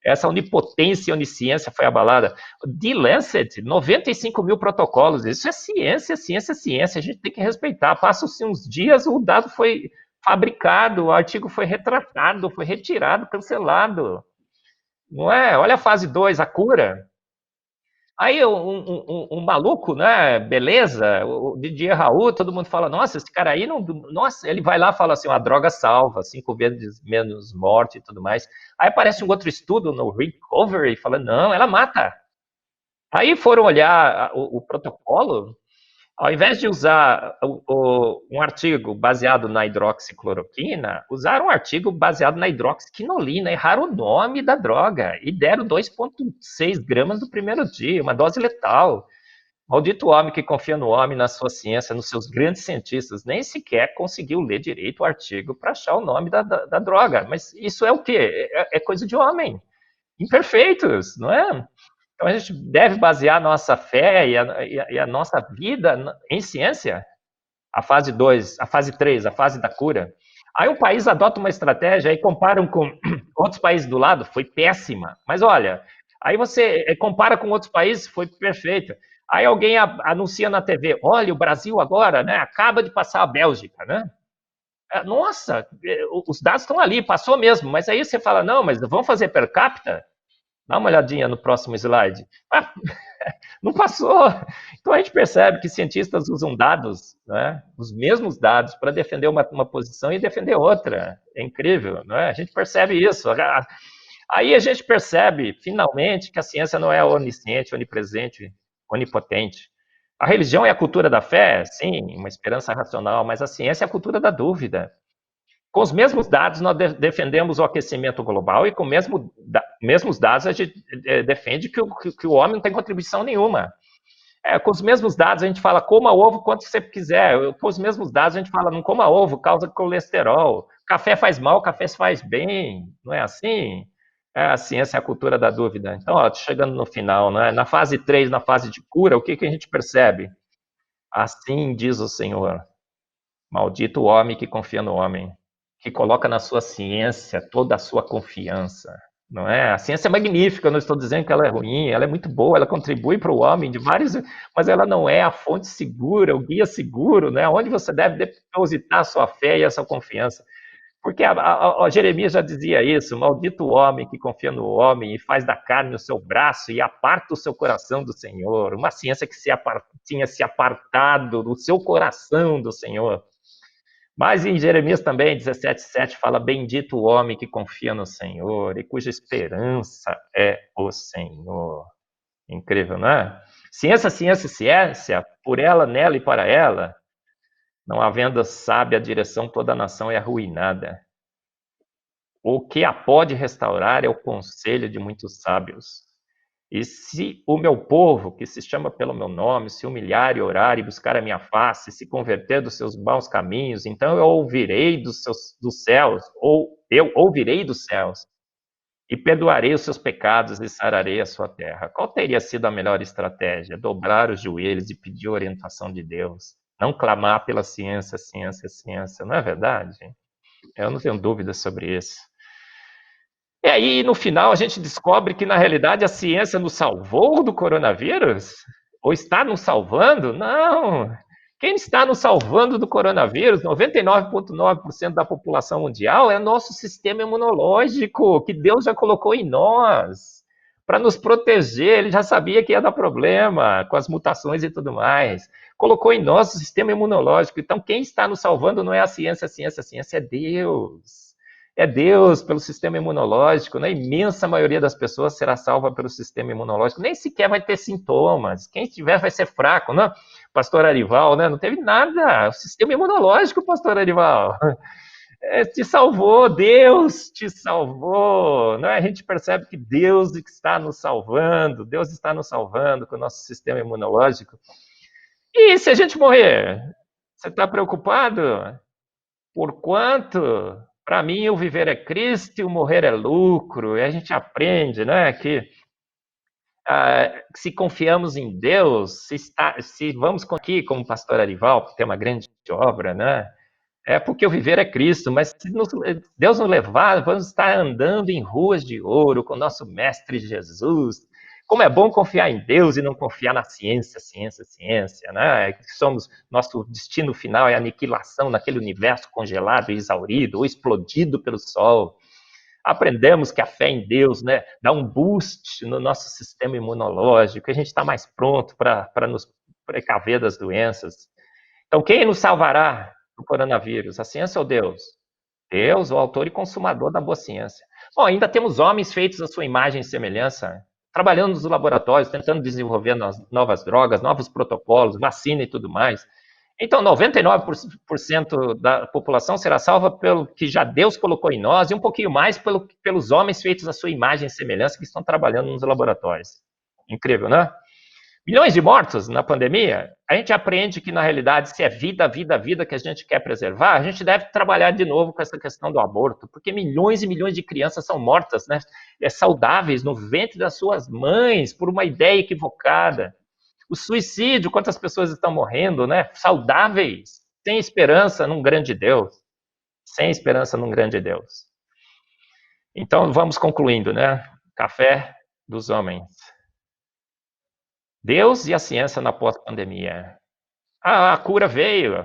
Essa onipotência e onisciência foi abalada. The Lancet, 95 mil protocolos, isso é ciência, ciência, ciência, a gente tem que respeitar. Passam-se uns dias, o dado foi fabricado, o artigo foi retratado, foi retirado, cancelado. Não é? Olha a fase 2, a cura. Aí um maluco, né? Beleza, o Didier Raul, todo mundo fala, nossa, esse cara aí não. Nossa, ele vai lá e fala assim, a droga salva, 5 vezes menos morte e tudo mais. Aí aparece um outro estudo no Recovery, falando, não, ela mata. Aí foram olhar o protocolo, ao invés de usar um artigo baseado na hidroxicloroquina, usaram um artigo baseado na hidroxiquinolina, erraram o nome da droga e deram 2,6 gramas no primeiro dia, uma dose letal. Maldito homem que confia no homem, na sua ciência, nos seus grandes cientistas, nem sequer conseguiu ler direito o artigo para achar o nome da droga. Mas isso é o quê? É coisa de homem. Imperfeitos, não é? Então a gente deve basear a nossa fé e a nossa vida em ciência. A fase 2, a fase 3, a fase da cura. Aí um país adota uma estratégia e comparam com outros países do lado, foi péssima. Mas olha, aí você compara com outros países, foi perfeita. Aí alguém anuncia na TV, olha, o Brasil agora, né, acaba de passar a Bélgica, né? Nossa, os dados estão ali, passou mesmo. Mas aí você fala, não, mas vamos fazer per capita? Dá uma olhadinha no próximo slide. Não passou. Então a gente percebe que cientistas usam dados, né, os mesmos dados, para defender uma posição e defender outra. É incrível, né? A gente percebe isso. Aí a gente percebe, finalmente, que a ciência não é onisciente, onipresente, onipotente. A religião é a cultura da fé, sim, uma esperança racional, mas a ciência é a cultura da dúvida. Com os mesmos dados, nós defendemos o aquecimento global e com mesmos dados a gente defende que o homem não tem contribuição nenhuma. Com os mesmos dados a gente fala coma ovo quanto você quiser. Com os mesmos dados a gente fala não coma ovo, causa colesterol. Café faz mal, café faz bem. Não é assim? A ciência é a cultura da dúvida. Então, ó, chegando no final, né? Na fase 3, na fase de cura, o que a gente percebe? Assim diz o Senhor, maldito o homem que confia no homem, que coloca na sua ciência toda a sua confiança. Não é? A ciência é magnífica, eu não estou dizendo que ela é ruim, ela é muito boa, ela contribui para o homem de vários, mas ela não é a fonte segura, o guia seguro, né? Onde você deve depositar a sua fé e a sua confiança. Porque a Jeremias já dizia isso, maldito o homem que confia no homem e faz da carne o seu braço e aparta o seu coração do Senhor. Uma ciência que tinha se apartado do seu coração do Senhor. Mas em Jeremias também, 17:7, fala: bendito o homem que confia no Senhor e cuja esperança é o Senhor. Incrível, não é? Ciência, ciência, ciência, por ela, nela e para ela, não havendo sábia direção, toda a nação é arruinada. O que a pode restaurar é o conselho de muitos sábios. E se o meu povo, que se chama pelo meu nome, se humilhar e orar e buscar a minha face, se converter dos seus maus caminhos, então eu ouvirei dos céus, ou eu ouvirei dos céus, e perdoarei os seus pecados e sararei a sua terra. Qual teria sido a melhor estratégia? Dobrar os joelhos e pedir orientação de Deus. Não clamar pela ciência, ciência, ciência. Não é verdade? Eu não tenho dúvidas sobre isso. E aí, no final, a gente descobre que, na realidade, a ciência nos salvou do coronavírus? Ou está nos salvando? Não! Quem está nos salvando do coronavírus, 99,9% da população mundial, é nosso sistema imunológico, que Deus já colocou em nós, para nos proteger. Ele já sabia que ia dar problema com as mutações e tudo mais. Colocou em nós o sistema imunológico. Então, quem está nos salvando não é a ciência, a ciência é Deus. É Deus pelo sistema imunológico, né? A imensa maioria das pessoas será salva pelo sistema imunológico, nem sequer vai ter sintomas, quem tiver vai ser fraco, né? Pastor Arival, né? Não teve nada, o sistema imunológico, pastor Arival, te salvou, Deus te salvou, né? A gente percebe que Deus está nos salvando, Deus está nos salvando com o nosso sistema imunológico. E se a gente morrer, você está preocupado? Porquanto, para mim, o viver é Cristo e o morrer é lucro. E a gente aprende, né, que se confiamos em Deus, se vamos aqui, como o pastor Arival, que tem uma grande obra, né, é porque o viver é Cristo, mas se Deus nos levar, vamos estar andando em ruas de ouro com o nosso Mestre Jesus. Como é bom confiar em Deus e não confiar na ciência, né? Nosso destino final é a aniquilação naquele universo congelado e exaurido ou explodido pelo sol. Aprendemos que a fé em Deus, né, dá um boost no nosso sistema imunológico, a gente está mais pronto para nos precaver das doenças. Então, quem nos salvará do coronavírus? A ciência ou Deus? Deus, o autor e consumador da boa ciência. Bom, ainda temos homens feitos à sua imagem e semelhança, trabalhando nos laboratórios, tentando desenvolver novas drogas, novos protocolos, vacina e tudo mais. Então, 99% da população será salva pelo que já Deus colocou em nós e um pouquinho mais pelos homens feitos à sua imagem e semelhança que estão trabalhando nos laboratórios. Incrível, né? Milhões de mortos na pandemia, a gente aprende que, na realidade, se é vida, vida, vida que a gente quer preservar, a gente deve trabalhar de novo com essa questão do aborto, porque milhões e milhões de crianças são mortas, né, saudáveis no ventre das suas mães, por uma ideia equivocada. O suicídio, quantas pessoas estão morrendo, né, saudáveis, sem esperança num grande Deus. Sem esperança num grande Deus. Então, vamos concluindo, né? Café dos homens. Deus e a ciência na pós-pandemia. A cura veio.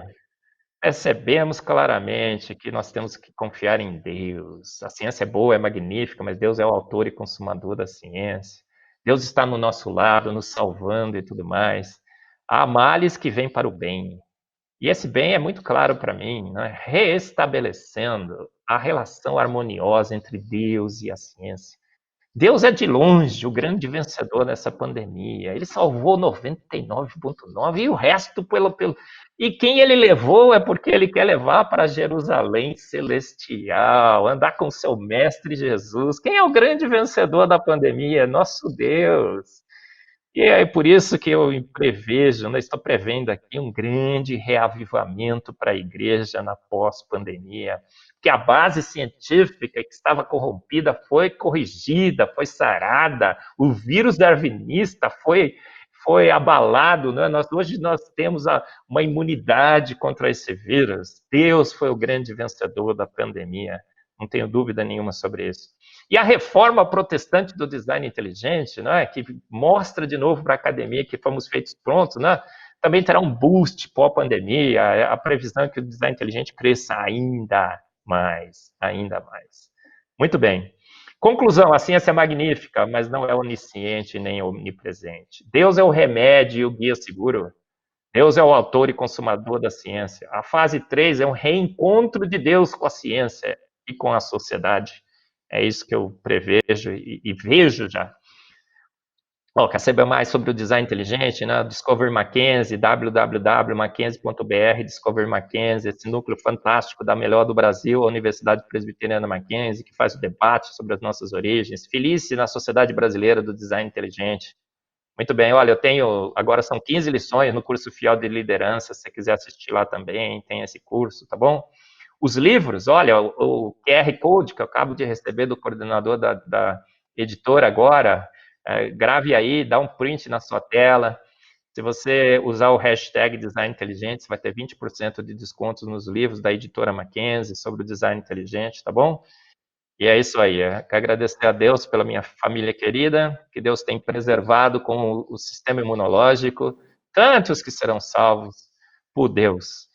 Percebemos claramente que nós temos que confiar em Deus. A ciência é boa, é magnífica, mas Deus é o autor e consumador da ciência. Deus está no nosso lado, nos salvando e tudo mais. Há males que vêm para o bem. E esse bem é muito claro para mim, né? Restabelecendo a relação harmoniosa entre Deus e a ciência. Deus é de longe o grande vencedor dessa pandemia. Ele salvou 99,9% e o resto pelo. E quem ele levou é porque ele quer levar para Jerusalém celestial, andar com seu mestre Jesus. Quem é o grande vencedor da pandemia? Nosso Deus. E é por isso que eu prevejo, né, estou prevendo aqui um grande reavivamento para a igreja na pós-pandemia, que a base científica que estava corrompida foi corrigida, foi sarada, o vírus darwinista foi abalado, né? Hoje nós temos uma imunidade contra esse vírus. Deus foi o grande vencedor da pandemia, não tenho dúvida nenhuma sobre isso. E a reforma protestante do design inteligente, né, que mostra de novo para a academia que fomos feitos prontos, né, também terá um boost pós-pandemia. A previsão é que o design inteligente cresça ainda mais, ainda mais. Muito bem. Conclusão, a ciência é magnífica, mas não é onisciente nem onipresente. Deus é o remédio e o guia seguro. Deus é o autor e consumador da ciência. A fase 3 é um reencontro de Deus com a ciência e com a sociedade. É isso que eu prevejo e vejo já. Quer saber mais sobre o design inteligente? Né? Discover Mackenzie, www.mackenzie.br, Discover Mackenzie, esse núcleo fantástico da melhor do Brasil, a Universidade Presbiteriana Mackenzie, que faz o debate sobre as nossas origens. Felice na Sociedade Brasileira do Design Inteligente. Muito bem, olha, agora são 15 lições no curso Fiel de Liderança, se você quiser assistir lá também, tem esse curso, tá bom? Os livros, olha, o QR Code que eu acabo de receber do coordenador da editora agora, grave aí, dá um print na sua tela. Se você usar o hashtag Design Inteligente, você vai ter 20% de descontos nos livros da editora Mackenzie sobre o design inteligente, tá bom? E é isso aí. Quero agradecer a Deus pela minha família querida, que Deus tem preservado com o sistema imunológico, tantos que serão salvos por Deus.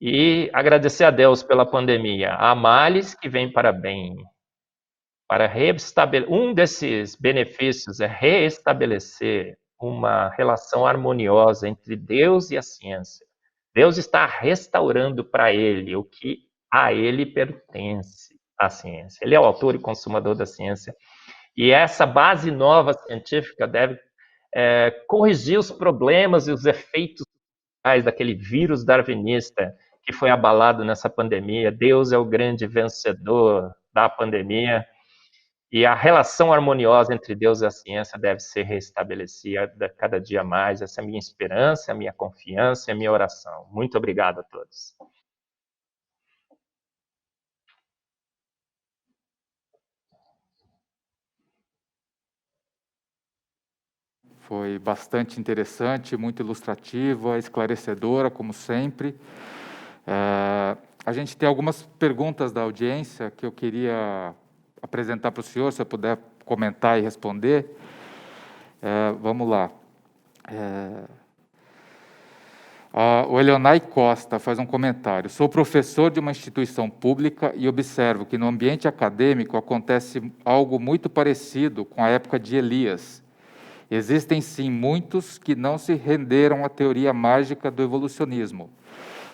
E agradecer a Deus pela pandemia. Há males que vêm para bem. Um desses benefícios é reestabelecer uma relação harmoniosa entre Deus e a ciência. Deus está restaurando para ele o que a ele pertence, a ciência. Ele é o autor e consumador da ciência. E essa base nova científica deve corrigir os problemas e os efeitos daquele vírus darwinista que foi abalado nessa pandemia. Deus é o grande vencedor da pandemia. E a relação harmoniosa entre Deus e a ciência deve ser restabelecida cada dia mais. Essa é a minha esperança, a minha confiança e a minha oração. Muito obrigado a todos. Foi bastante interessante, muito ilustrativa, esclarecedora, como sempre. A gente tem algumas perguntas da audiência que eu queria apresentar para o senhor, se eu puder comentar e responder. Vamos lá. O Eleonai Costa faz um comentário. Sou professor de uma instituição pública e observo que no ambiente acadêmico acontece algo muito parecido com a época de Elias. Existem, sim, muitos que não se renderam à teoria mágica do evolucionismo,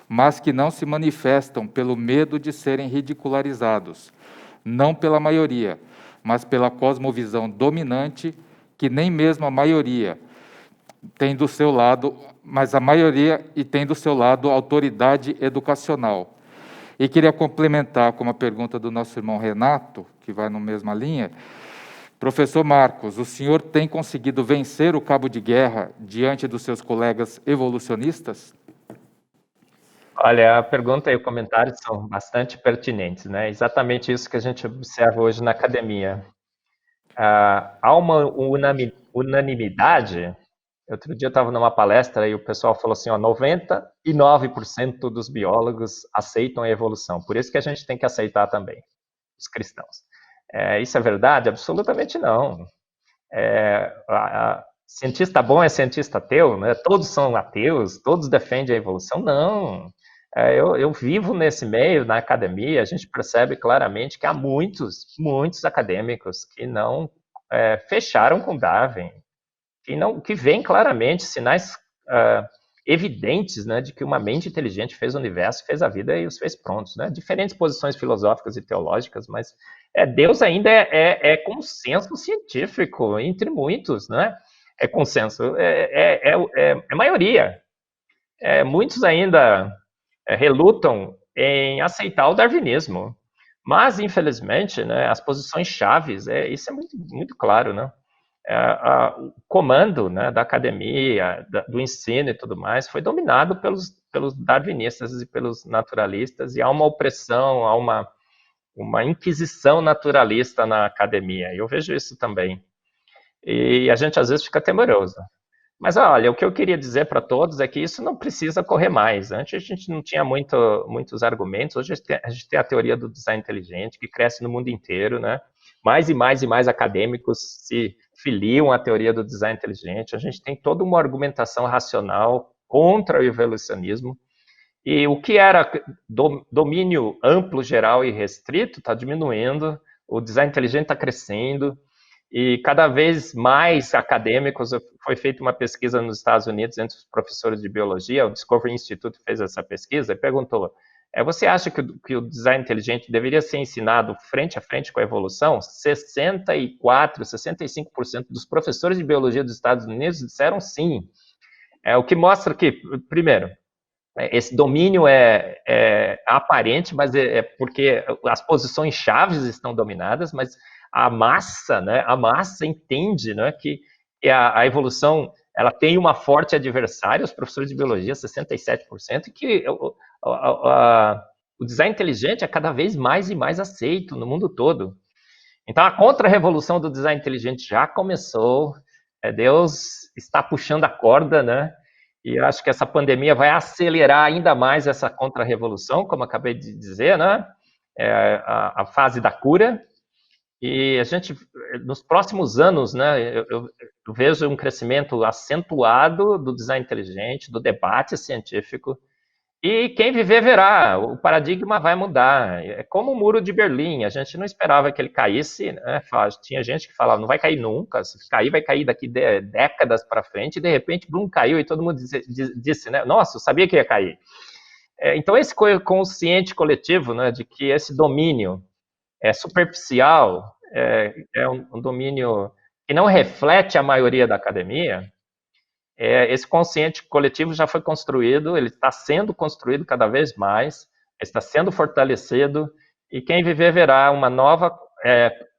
mas que não se manifestam pelo medo de serem ridicularizados, não pela maioria, mas pela cosmovisão dominante, que nem mesmo a maioria tem do seu lado, mas a maioria tem do seu lado a autoridade educacional. E queria complementar com uma pergunta do nosso irmão Renato, que vai na mesma linha. Professor Marcos, o senhor tem conseguido vencer o cabo de guerra diante dos seus colegas evolucionistas? Olha, a pergunta e o comentário são bastante pertinentes, né? Exatamente isso que a gente observa hoje na academia. Há uma unanimidade. Outro dia eu estava numa palestra e o pessoal falou assim, 99% dos biólogos aceitam a evolução. Por isso que a gente tem que aceitar também, os cristãos. Isso é verdade? Absolutamente não. Cientista bom é cientista ateu, né? Todos são ateus, todos defendem a evolução. Não. Eu vivo nesse meio, na academia, a gente percebe claramente que há muitos acadêmicos que não fecharam com Darwin, que vem claramente sinais evidentes, né, de que uma mente inteligente fez o universo, fez a vida e os fez prontos, né? Diferentes posições filosóficas e teológicas, mas Deus ainda é consenso científico entre muitos, né? É consenso, é maioria. Muitos ainda relutam em aceitar o darwinismo, mas infelizmente, né, as posições chaves, isso é muito, muito claro, né? O comando, né, da academia, do ensino e tudo mais, foi dominado pelos darwinistas e pelos naturalistas, e há uma opressão, há uma inquisição naturalista na academia. Eu vejo isso também. E a gente às vezes fica temeroso. Mas olha, o que eu queria dizer para todos é que isso não precisa correr mais. Antes a gente não tinha muitos argumentos, hoje a gente tem a teoria do design inteligente, que cresce no mundo inteiro, né? Mais e mais e mais acadêmicos se filiam à teoria do design inteligente. A gente tem toda uma argumentação racional contra o evolucionismo. E o que era domínio amplo, geral e restrito está diminuindo, o design inteligente está crescendo, e cada vez mais acadêmicos. Foi feita uma pesquisa nos Estados Unidos entre os professores de biologia, o Discovery Institute fez essa pesquisa e perguntou: você acha que o design inteligente deveria ser ensinado frente a frente com a evolução? 64%, 65% dos professores de biologia dos Estados Unidos disseram sim. O que mostra que, primeiro, esse domínio é aparente, mas é porque as posições chaves estão dominadas, mas a massa, né, entende, né, que a evolução ela tem uma forte adversária, os professores de biologia, 67%, e que o design inteligente é cada vez mais e mais aceito no mundo todo. Então, a contra-revolução do design inteligente já começou, Deus está puxando a corda, né? E eu acho que essa pandemia vai acelerar ainda mais essa contra-revolução, como acabei de dizer, né? A fase da cura. E a gente, nos próximos anos, né, eu vejo um crescimento acentuado do design inteligente, do debate científico, e quem viver verá, o paradigma vai mudar. É como o Muro de Berlim, a gente não esperava que ele caísse, né? Tinha gente que falava, não vai cair nunca, se cair, vai cair daqui décadas para frente, e de repente, Blum caiu, e todo mundo disse, né? Nossa, eu sabia que ia cair. Então, esse consciente coletivo, né, de que esse domínio é superficial, um domínio que não reflete a maioria da academia, esse consciente coletivo já foi construído, ele está sendo construído cada vez mais, está sendo fortalecido, e quem viver verá uma nova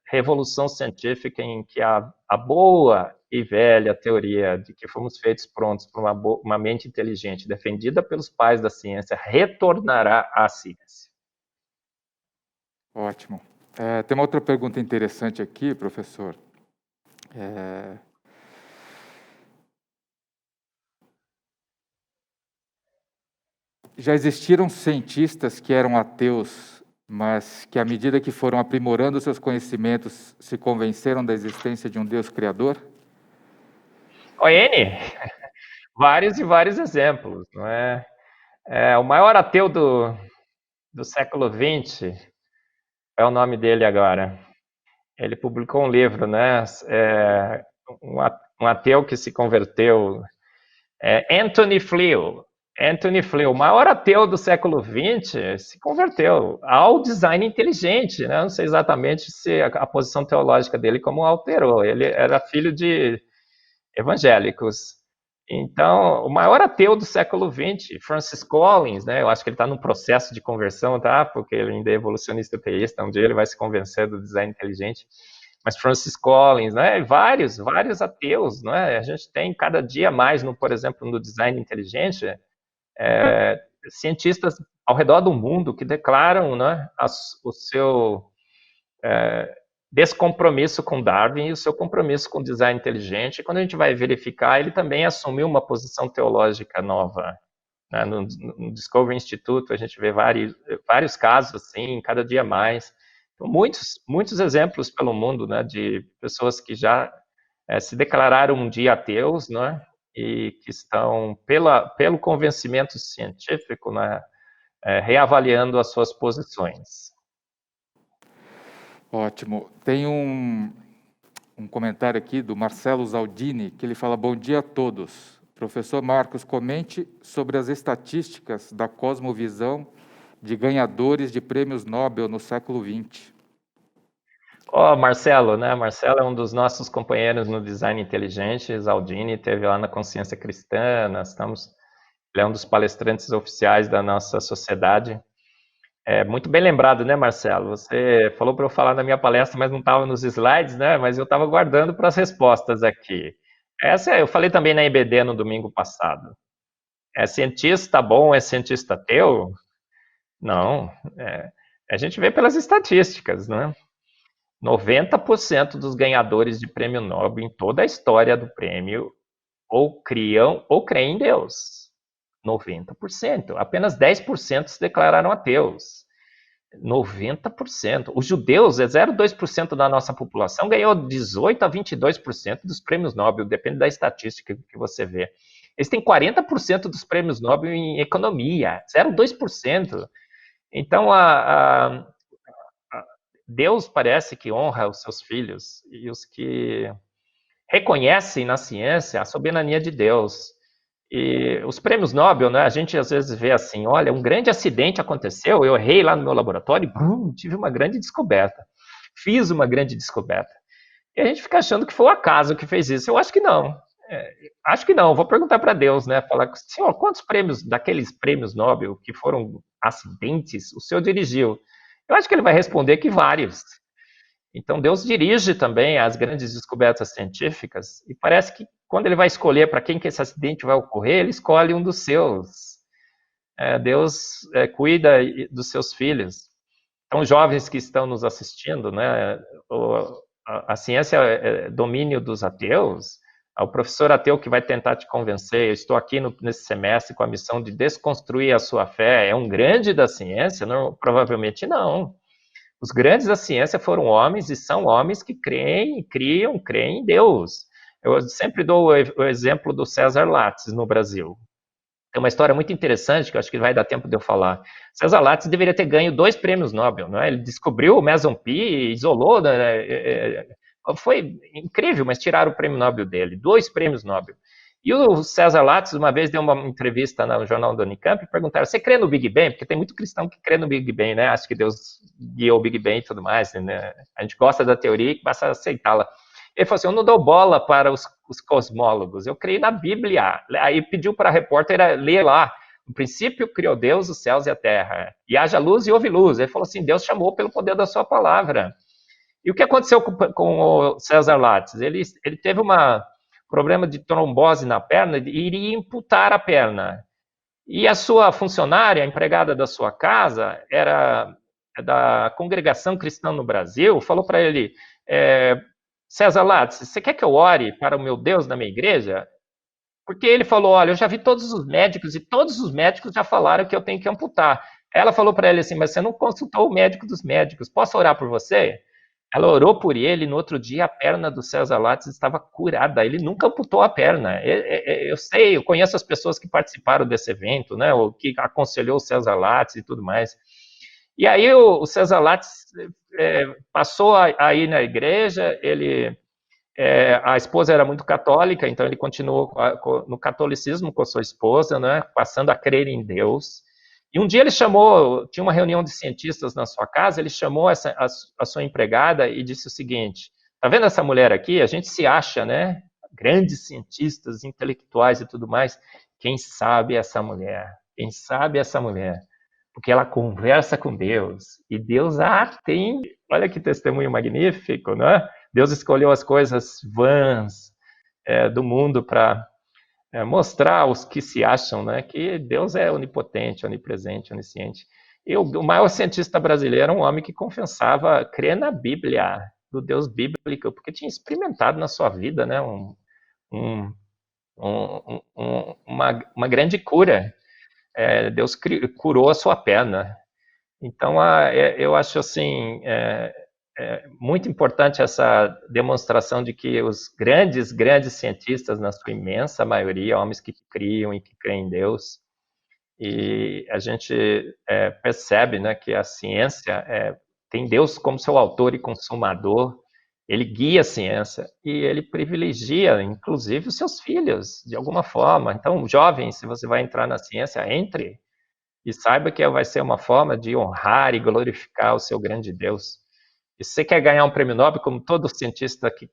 revolução científica em que a boa e velha teoria de que fomos feitos prontos para uma mente inteligente, defendida pelos pais da ciência, retornará à ciência. Ótimo. Tem uma outra pergunta interessante aqui, professor. Já existiram cientistas que eram ateus, mas que, à medida que foram aprimorando seus conhecimentos, se convenceram da existência de um Deus criador? N, vários e vários exemplos, não é? O maior ateu do século XX, é o nome dele agora. Ele publicou um livro, né? Um ateu que se converteu, Anthony Flew. Anthony Flew, o maior ateu do século XX, se converteu ao design inteligente, né? Não sei exatamente se a posição teológica dele como alterou. Ele era filho de evangélicos. Então, o maior ateu do século XX, Francis Collins, né? Eu acho que ele está num processo de conversão, tá? Porque ele ainda é evolucionista teísta, um dia ele vai se convencer do design inteligente. Mas Francis Collins, né? Vários ateus, né? A gente tem cada dia mais, por exemplo, no design inteligente, cientistas ao redor do mundo que declaram, né, o seu descompromisso com Darwin e o seu compromisso com o design inteligente. E quando a gente vai verificar, ele também assumiu uma posição teológica nova. Né? No Discovery Institute, a gente vê vários casos assim, cada dia mais. Então, muitos exemplos pelo mundo, né, de pessoas que já se declararam um dia ateus, né, e que estão, pelo convencimento científico, né, reavaliando as suas posições. Ótimo. Tem um um comentário aqui do Marcelo Zaldini, que ele fala: bom dia a todos. Professor Marcos, comente sobre as estatísticas da cosmovisão de ganhadores de prêmios Nobel no século XX. Marcelo, né? Marcelo é um dos nossos companheiros no Design Inteligente. Zaldini teve lá na Consciência Cristã. Ele é um dos palestrantes oficiais da nossa sociedade. Muito bem lembrado, né, Marcelo? Você falou para eu falar na minha palestra, mas não estava nos slides, né? Mas eu estava guardando para as respostas aqui. Essa eu falei também na IBD no domingo passado. É cientista bom, é cientista ateu? Não. A gente vê pelas estatísticas, né? 90% dos ganhadores de prêmio Nobel em toda a história do prêmio ou criam ou creem em Deus. 90%. Apenas 10% se declararam ateus. 90%. Os judeus, 0,2% da nossa população, ganhou 18% a 22% dos prêmios Nobel, depende da estatística que você vê. Eles têm 40% dos prêmios Nobel em economia, 0,2%. Então, Deus parece que honra os seus filhos e os que reconhecem na ciência a soberania de Deus. E os prêmios Nobel, né, a gente às vezes vê assim, olha, um grande acidente aconteceu, eu errei lá no meu laboratório e tive uma grande descoberta. Fiz uma grande descoberta. E a gente fica achando que foi o acaso que fez isso. Eu acho que não. Acho que não. Vou perguntar para Deus, né? Falar, senhor, quantos prêmios, daqueles prêmios Nobel que foram acidentes, o senhor dirigiu? Eu acho que ele vai responder que vários. Então, Deus dirige também as grandes descobertas científicas e parece que quando ele vai escolher para quem que esse acidente vai ocorrer, ele escolhe um dos seus. Deus cuida dos seus filhos. Então, jovens que estão nos assistindo, né, a ciência é domínio dos ateus, o professor ateu que vai tentar te convencer, eu estou aqui nesse semestre com a missão de desconstruir a sua fé, é um grande da ciência? Não, provavelmente não. Os grandes da ciência foram homens e são homens que creem, criam, creem em Deus. Eu sempre dou o exemplo do César Lattes no Brasil. Tem uma história muito interessante que eu acho que vai dar tempo de eu falar. César Lattes deveria ter ganho 2 prêmios Nobel, não é? Ele descobriu o meson pi, isolou, né? Foi incrível, mas tiraram o prêmio Nobel dele, 2 prêmios Nobel. E o César Lattes, uma vez, deu uma entrevista no jornal da Unicamp e perguntaram: você crê no Big Bang? Porque tem muito cristão que crê no Big Bang, né? Acha que Deus guiou o Big Bang e tudo mais, né? A gente gosta da teoria e basta aceitá-la. Ele falou assim: eu não dou bola para os cosmólogos, eu creio na Bíblia. Aí pediu para a repórter ler lá: no princípio criou Deus os céus e a terra, e haja luz e houve luz. Ele falou assim: Deus chamou pelo poder da sua palavra. E o que aconteceu com o César Lattes? Ele teve um problema de trombose na perna e iria amputar a perna. E a sua funcionária, a empregada da sua casa, era da Congregação Cristã no Brasil, falou para ele: César Lattes, você quer que eu ore para o meu Deus na minha igreja? Porque ele falou: olha, eu já vi todos os médicos e todos os médicos já falaram que eu tenho que amputar. Ela falou para ele assim: mas você não consultou o médico dos médicos, posso orar por você? Ela orou por ele, no outro dia a perna do César Lattes estava curada, ele nunca amputou a perna. Eu sei, eu conheço as pessoas que participaram desse evento, né, o que aconselhou o César Lattes e tudo mais. E aí o César Lattes passou a ir na igreja, a esposa era muito católica, então ele continuou no catolicismo com a sua esposa, né, passando a crer em Deus. E um dia ele chamou, tinha uma reunião de cientistas na sua casa, ele chamou a sua empregada e disse o seguinte: tá vendo essa mulher aqui? A gente se acha, né? Grandes cientistas, intelectuais e tudo mais. Quem sabe essa mulher? Quem sabe essa mulher? Porque ela conversa com Deus e Deus a atende. Olha que testemunho magnífico, né? Deus escolheu as coisas vãs do mundo para mostrar aos que se acham, né, que Deus é onipotente, onipresente, onisciente. E o maior cientista brasileiro era um homem que confessava crer na Bíblia, do Deus bíblico, porque tinha experimentado na sua vida, né, uma grande cura. Deus curou a sua perna. Então, eu acho assim muito importante essa demonstração de que os grandes cientistas, na sua imensa maioria, homens que criam e que creem em Deus, e a gente percebe, né, que a ciência tem Deus como seu autor e consumador, ele guia a ciência e ele privilegia, inclusive, os seus filhos, de alguma forma. Então, jovem, se você vai entrar na ciência, entre e saiba que vai ser uma forma de honrar e glorificar o seu grande Deus. E se você quer ganhar um prêmio Nobel, como todo cientista que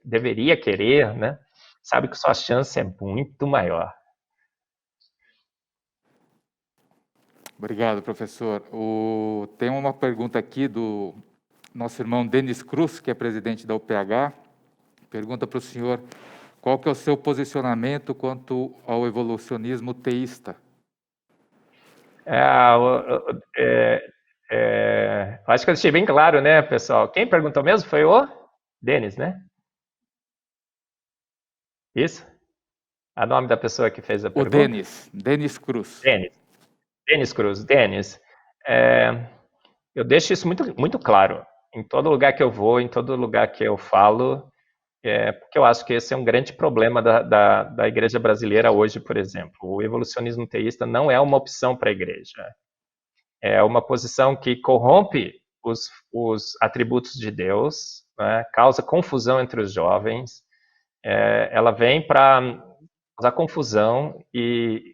deveria querer, né, sabe que sua chance é muito maior. Obrigado, professor. Tem uma pergunta aqui do nosso irmão Denis Cruz, que é presidente da UPH. Pergunta para o senhor qual que é o seu posicionamento quanto ao evolucionismo teísta. Acho que eu deixei bem claro, né, pessoal? Quem perguntou mesmo foi o Denis, né? Isso? O nome da pessoa que fez a pergunta? O Denis Cruz. Denis Cruz. Denis, eu deixo isso muito, muito claro. Em todo lugar que eu vou, em todo lugar que eu falo, porque eu acho que esse é um grande problema da igreja brasileira hoje, por exemplo. O evolucionismo teísta não é uma opção para a igreja. É uma posição que corrompe os atributos de Deus, né? Causa confusão entre os jovens. Ela vem para causar confusão e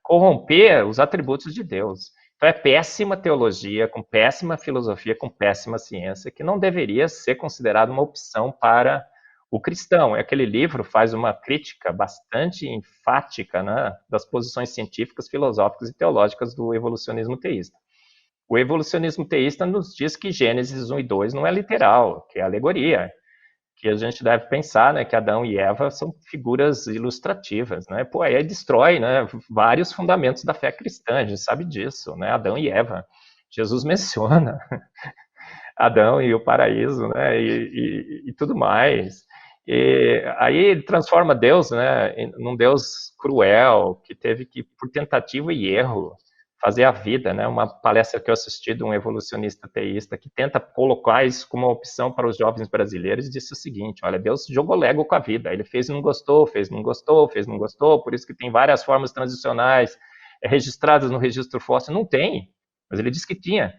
corromper os atributos de Deus. Então é péssima teologia, com péssima filosofia, com péssima ciência, que não deveria ser considerada uma opção para o cristão. Aquele livro faz uma crítica bastante enfática, né, das posições científicas, filosóficas e teológicas do evolucionismo teísta. O evolucionismo teísta nos diz que Gênesis 1 e 2 não é literal, que é alegoria, que a gente deve pensar, né, que Adão e Eva são figuras ilustrativas, né? Pô, aí destrói, né, vários fundamentos da fé cristã, a gente sabe disso, né? Adão e Eva. Jesus menciona Adão e o paraíso, né, e tudo mais. E aí ele transforma Deus, né, num Deus cruel, que teve que, por tentativa e erro, fazer a vida, né? Uma palestra que eu assisti de um evolucionista teísta que tenta colocar isso como uma opção para os jovens brasileiros e disse o seguinte: olha, Deus jogou Lego com a vida, ele fez e não gostou, fez e não gostou, fez e não gostou, por isso que tem várias formas transicionais registradas no registro fóssil. Não tem, mas ele disse que tinha.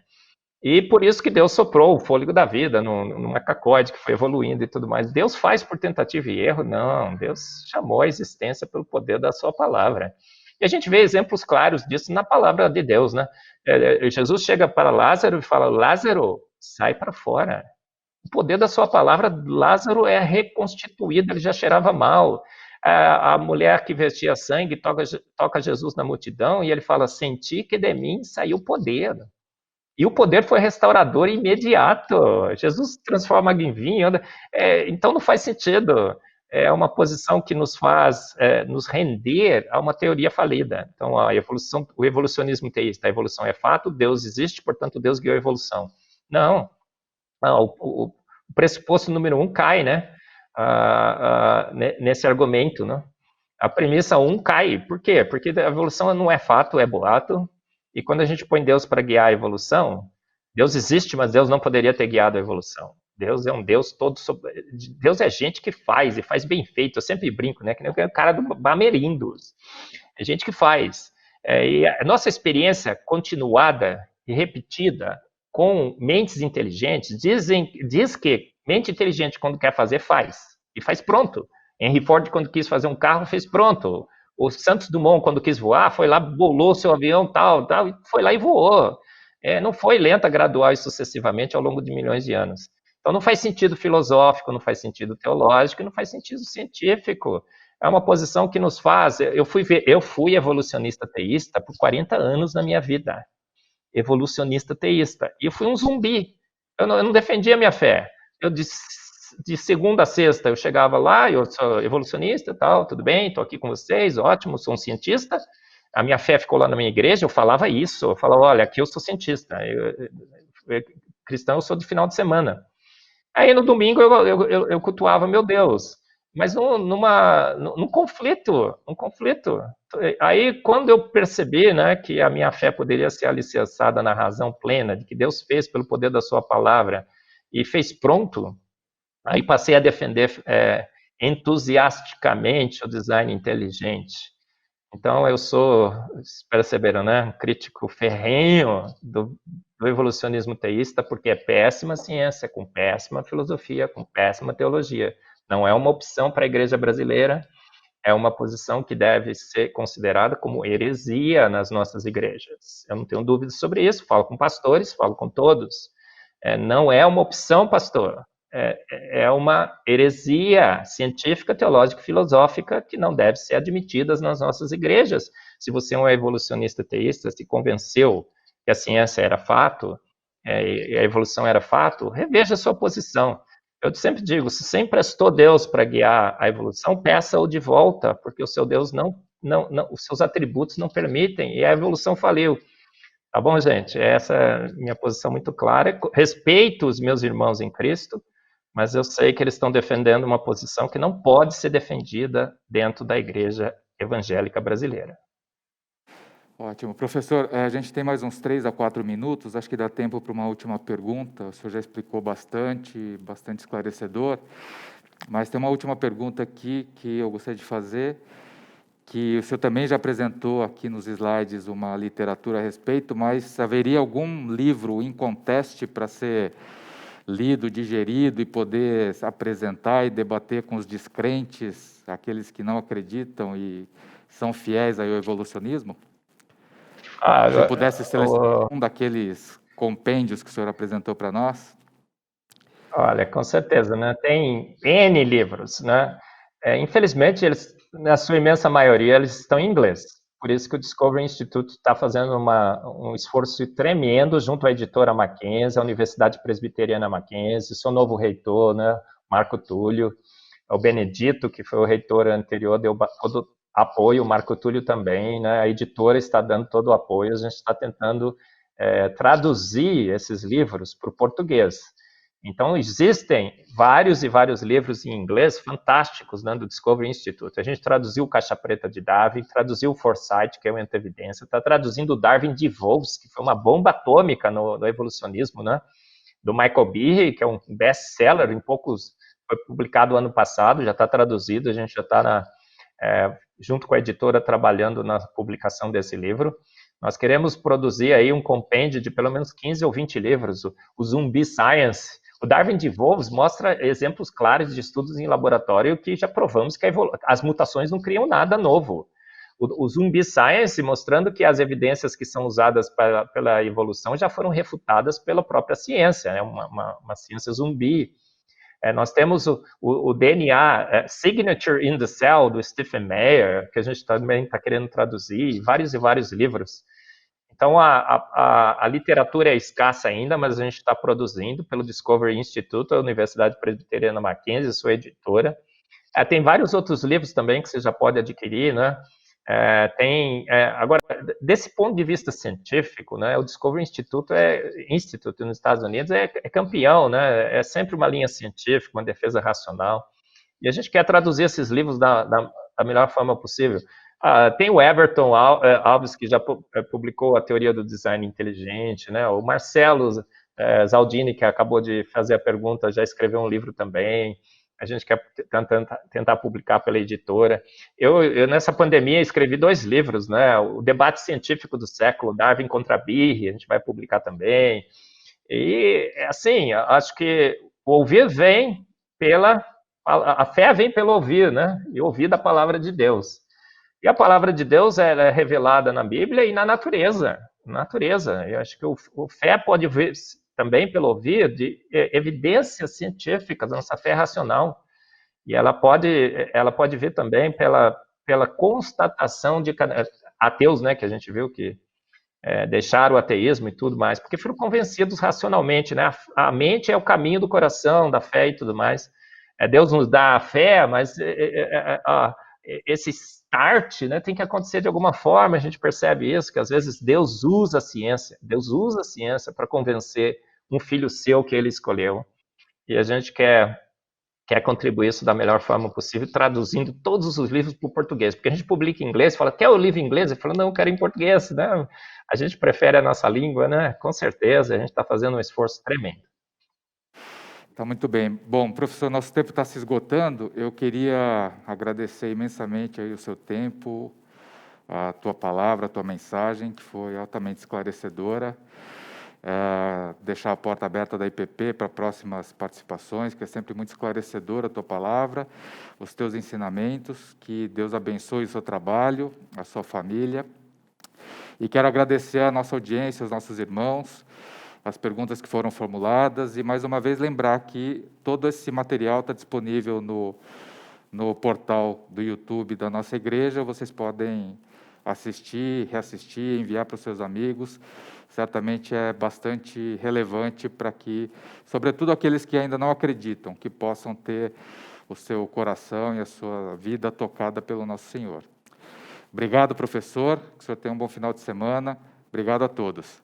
E por isso que Deus soprou o fôlego da vida no macacoide que foi evoluindo e tudo mais. Deus faz por tentativa e erro? Não, Deus chamou a existência pelo poder da sua palavra. E a gente vê exemplos claros disso na palavra de Deus, né? Jesus chega para Lázaro e fala: Lázaro, sai para fora. O poder da sua palavra, Lázaro é reconstituído, ele já cheirava mal. A mulher que vestia sangue toca Jesus na multidão e ele fala: senti que de mim saiu poder. E o poder foi restaurador imediato. Jesus transforma água em vinho. Então não faz sentido. É uma posição que nos faz nos render a uma teoria falida. Então o evolucionismo teísta, a evolução é fato, Deus existe, portanto Deus guiou a evolução. Não. O pressuposto número 1 cai, né? Nesse argumento, né? A premissa 1 cai. Por quê? Porque a evolução não é fato, é boato. E quando a gente põe Deus para guiar a evolução, Deus existe, mas Deus não poderia ter guiado a evolução. Deus é um Deus todo sobre... Deus é gente que faz, e faz bem feito. Eu sempre brinco, né? Que nem o cara do Bamerindos. É gente que faz. E a nossa experiência continuada e repetida com mentes inteligentes diz que mente inteligente, quando quer fazer, faz. E faz pronto. Henry Ford, quando quis fazer um carro, fez pronto. O Santos Dumont, quando quis voar, foi lá, bolou seu avião, tal, e foi lá e voou. Não foi lenta, gradual e sucessivamente ao longo de milhões de anos. Então não faz sentido filosófico, não faz sentido teológico, não faz sentido científico. É uma posição que nos faz... Eu fui evolucionista teísta por 40 anos na minha vida. Evolucionista teísta. E eu fui um zumbi. Eu não defendia a minha fé. Eu de segunda a sexta eu chegava lá, eu sou evolucionista, tal, tudo bem, estou aqui com vocês, ótimo, sou um cientista. A minha fé ficou lá na minha igreja, eu falava isso, eu falava, olha, aqui eu sou cientista, cristão eu sou de final de semana. Aí no domingo eu cultuava meu Deus, mas num conflito, Aí quando eu percebi, né, que a minha fé poderia ser alicerçada na razão plena, de que Deus fez pelo poder da sua palavra e fez pronto, aí passei a defender entusiasticamente o design inteligente. Então eu sou, perceberam, né, um crítico ferrenho do do evolucionismo teísta, porque é péssima ciência, com péssima filosofia, com péssima teologia. Não é uma opção para a igreja brasileira, é uma posição que deve ser considerada como heresia nas nossas igrejas. Eu não tenho dúvidas sobre isso, falo com pastores, falo com todos. Não é uma opção, pastor, é uma heresia científica, teológica e filosófica que não deve ser admitida nas nossas igrejas. Se você é um evolucionista teísta, se convenceu que a ciência era fato, e a evolução era fato, reveja a sua posição. Eu sempre digo, se você emprestou Deus para guiar a evolução, peça-o de volta, porque o seu Deus os seus atributos não permitem, e a evolução faliu. Tá bom, gente? Essa é a minha posição muito clara. Respeito os meus irmãos em Cristo, mas eu sei que eles estão defendendo uma posição que não pode ser defendida dentro da igreja evangélica brasileira. Ótimo. Professor, a gente tem mais uns 3 a 4 minutos, acho que dá tempo para uma última pergunta. O senhor já explicou bastante esclarecedor, mas tem uma última pergunta aqui que eu gostaria de fazer, que o senhor também já apresentou aqui nos slides uma literatura a respeito, mas haveria algum livro in conteste para ser lido, digerido e poder apresentar e debater com os descrentes, aqueles que não acreditam e são fiéis ao evolucionismo? Se eu pudesse selecionar um daqueles compêndios que o senhor apresentou para nós? Olha, com certeza, né? Tem N livros, né? Infelizmente, eles, na sua imensa maioria, eles estão em inglês. Por isso que o Discovery Institute está fazendo um esforço tremendo junto à editora Mackenzie, a Universidade Presbiteriana Mackenzie, seu novo reitor, né? Marco Túlio, o Benedito, que foi o reitor anterior, deu todo apoio, o Marco Túlio também, né? A editora está dando todo o apoio, a gente está tentando traduzir esses livros para o português. Então, existem vários e vários livros em inglês fantásticos, né, do Discovery Institute. A gente traduziu o Caixa Preta de Darwin, traduziu o Foresight, que é o Evidência, está traduzindo o Darwin de Wolves, que foi uma bomba atômica no evolucionismo, né, do Michael Behe, que é um best-seller, foi publicado ano passado, já está traduzido, a gente já está junto com a editora trabalhando na publicação desse livro. Nós queremos produzir aí um compêndio de pelo menos 15 ou 20 livros, o Zumbi Science. O Darwin de Wolves mostra exemplos claros de estudos em laboratório que já provamos que as mutações não criam nada novo. O Zumbi Science mostrando que as evidências que são usadas pela evolução já foram refutadas pela própria ciência, né? uma ciência zumbi. Nós temos o DNA, Signature in the Cell, do Stephen Meyer, que a gente também está querendo traduzir, vários e vários livros. Então, a literatura é escassa ainda, mas a gente está produzindo pelo Discovery Institute, a Universidade Presbiteriana Mackenzie, sua editora. Tem vários outros livros também que você já pode adquirir, né? Agora, desse ponto de vista científico, né, o Discovery Institute nos Estados Unidos é campeão, né? É sempre uma linha científica, uma defesa racional. E a gente quer traduzir esses livros da melhor forma possível. Tem o Everton Alves, que já publicou a teoria do design inteligente, né? O Marcelo Zaldini, que acabou de fazer a pergunta, já escreveu um livro também. A gente quer tentar publicar pela editora. Eu, nessa pandemia, escrevi 2 livros, né? O Debate Científico do Século, Darwin contra Behe, a gente vai publicar também. E, assim, acho que o ouvir vem a fé vem pelo ouvir, né? E ouvir da palavra de Deus. E a palavra de Deus é revelada na Bíblia e na natureza. Eu acho que o fé pode vir também pelo ouvir de evidências científicas, nossa fé racional. E ela pode vir também pela constatação de ateus, né, que a gente viu que deixaram o ateísmo e tudo mais, porque foram convencidos racionalmente, né? A mente é o caminho do coração, da fé e tudo mais. Deus nos dá a fé, mas esse start, né, tem que acontecer de alguma forma. A gente percebe isso, que às vezes Deus usa a ciência para convencer um filho seu que ele escolheu. E a gente quer contribuir isso da melhor forma possível, traduzindo todos os livros para o português. Porque a gente publica em inglês, fala, quer o livro em inglês? Ele fala, não, eu quero em português. Né? A gente prefere a nossa língua, né? Com certeza, a gente está fazendo um esforço tremendo. Tá muito bem. Bom, professor, nosso tempo está se esgotando. Eu queria agradecer imensamente aí o seu tempo, a tua palavra, a tua mensagem, que foi altamente esclarecedora. deixar a porta aberta da IPP para próximas participações, que é sempre muito esclarecedora a tua palavra, os teus ensinamentos, que Deus abençoe o seu trabalho, a sua família. E quero agradecer a nossa audiência, os nossos irmãos, as perguntas que foram formuladas, e mais uma vez lembrar que todo esse material está disponível no portal do YouTube da nossa igreja. Vocês podem assistir, reassistir, enviar para os seus amigos. Certamente é bastante relevante para que, sobretudo aqueles que ainda não acreditam, que possam ter o seu coração e a sua vida tocada pelo nosso Senhor. Obrigado, professor, que o senhor tenha um bom final de semana. Obrigado a todos.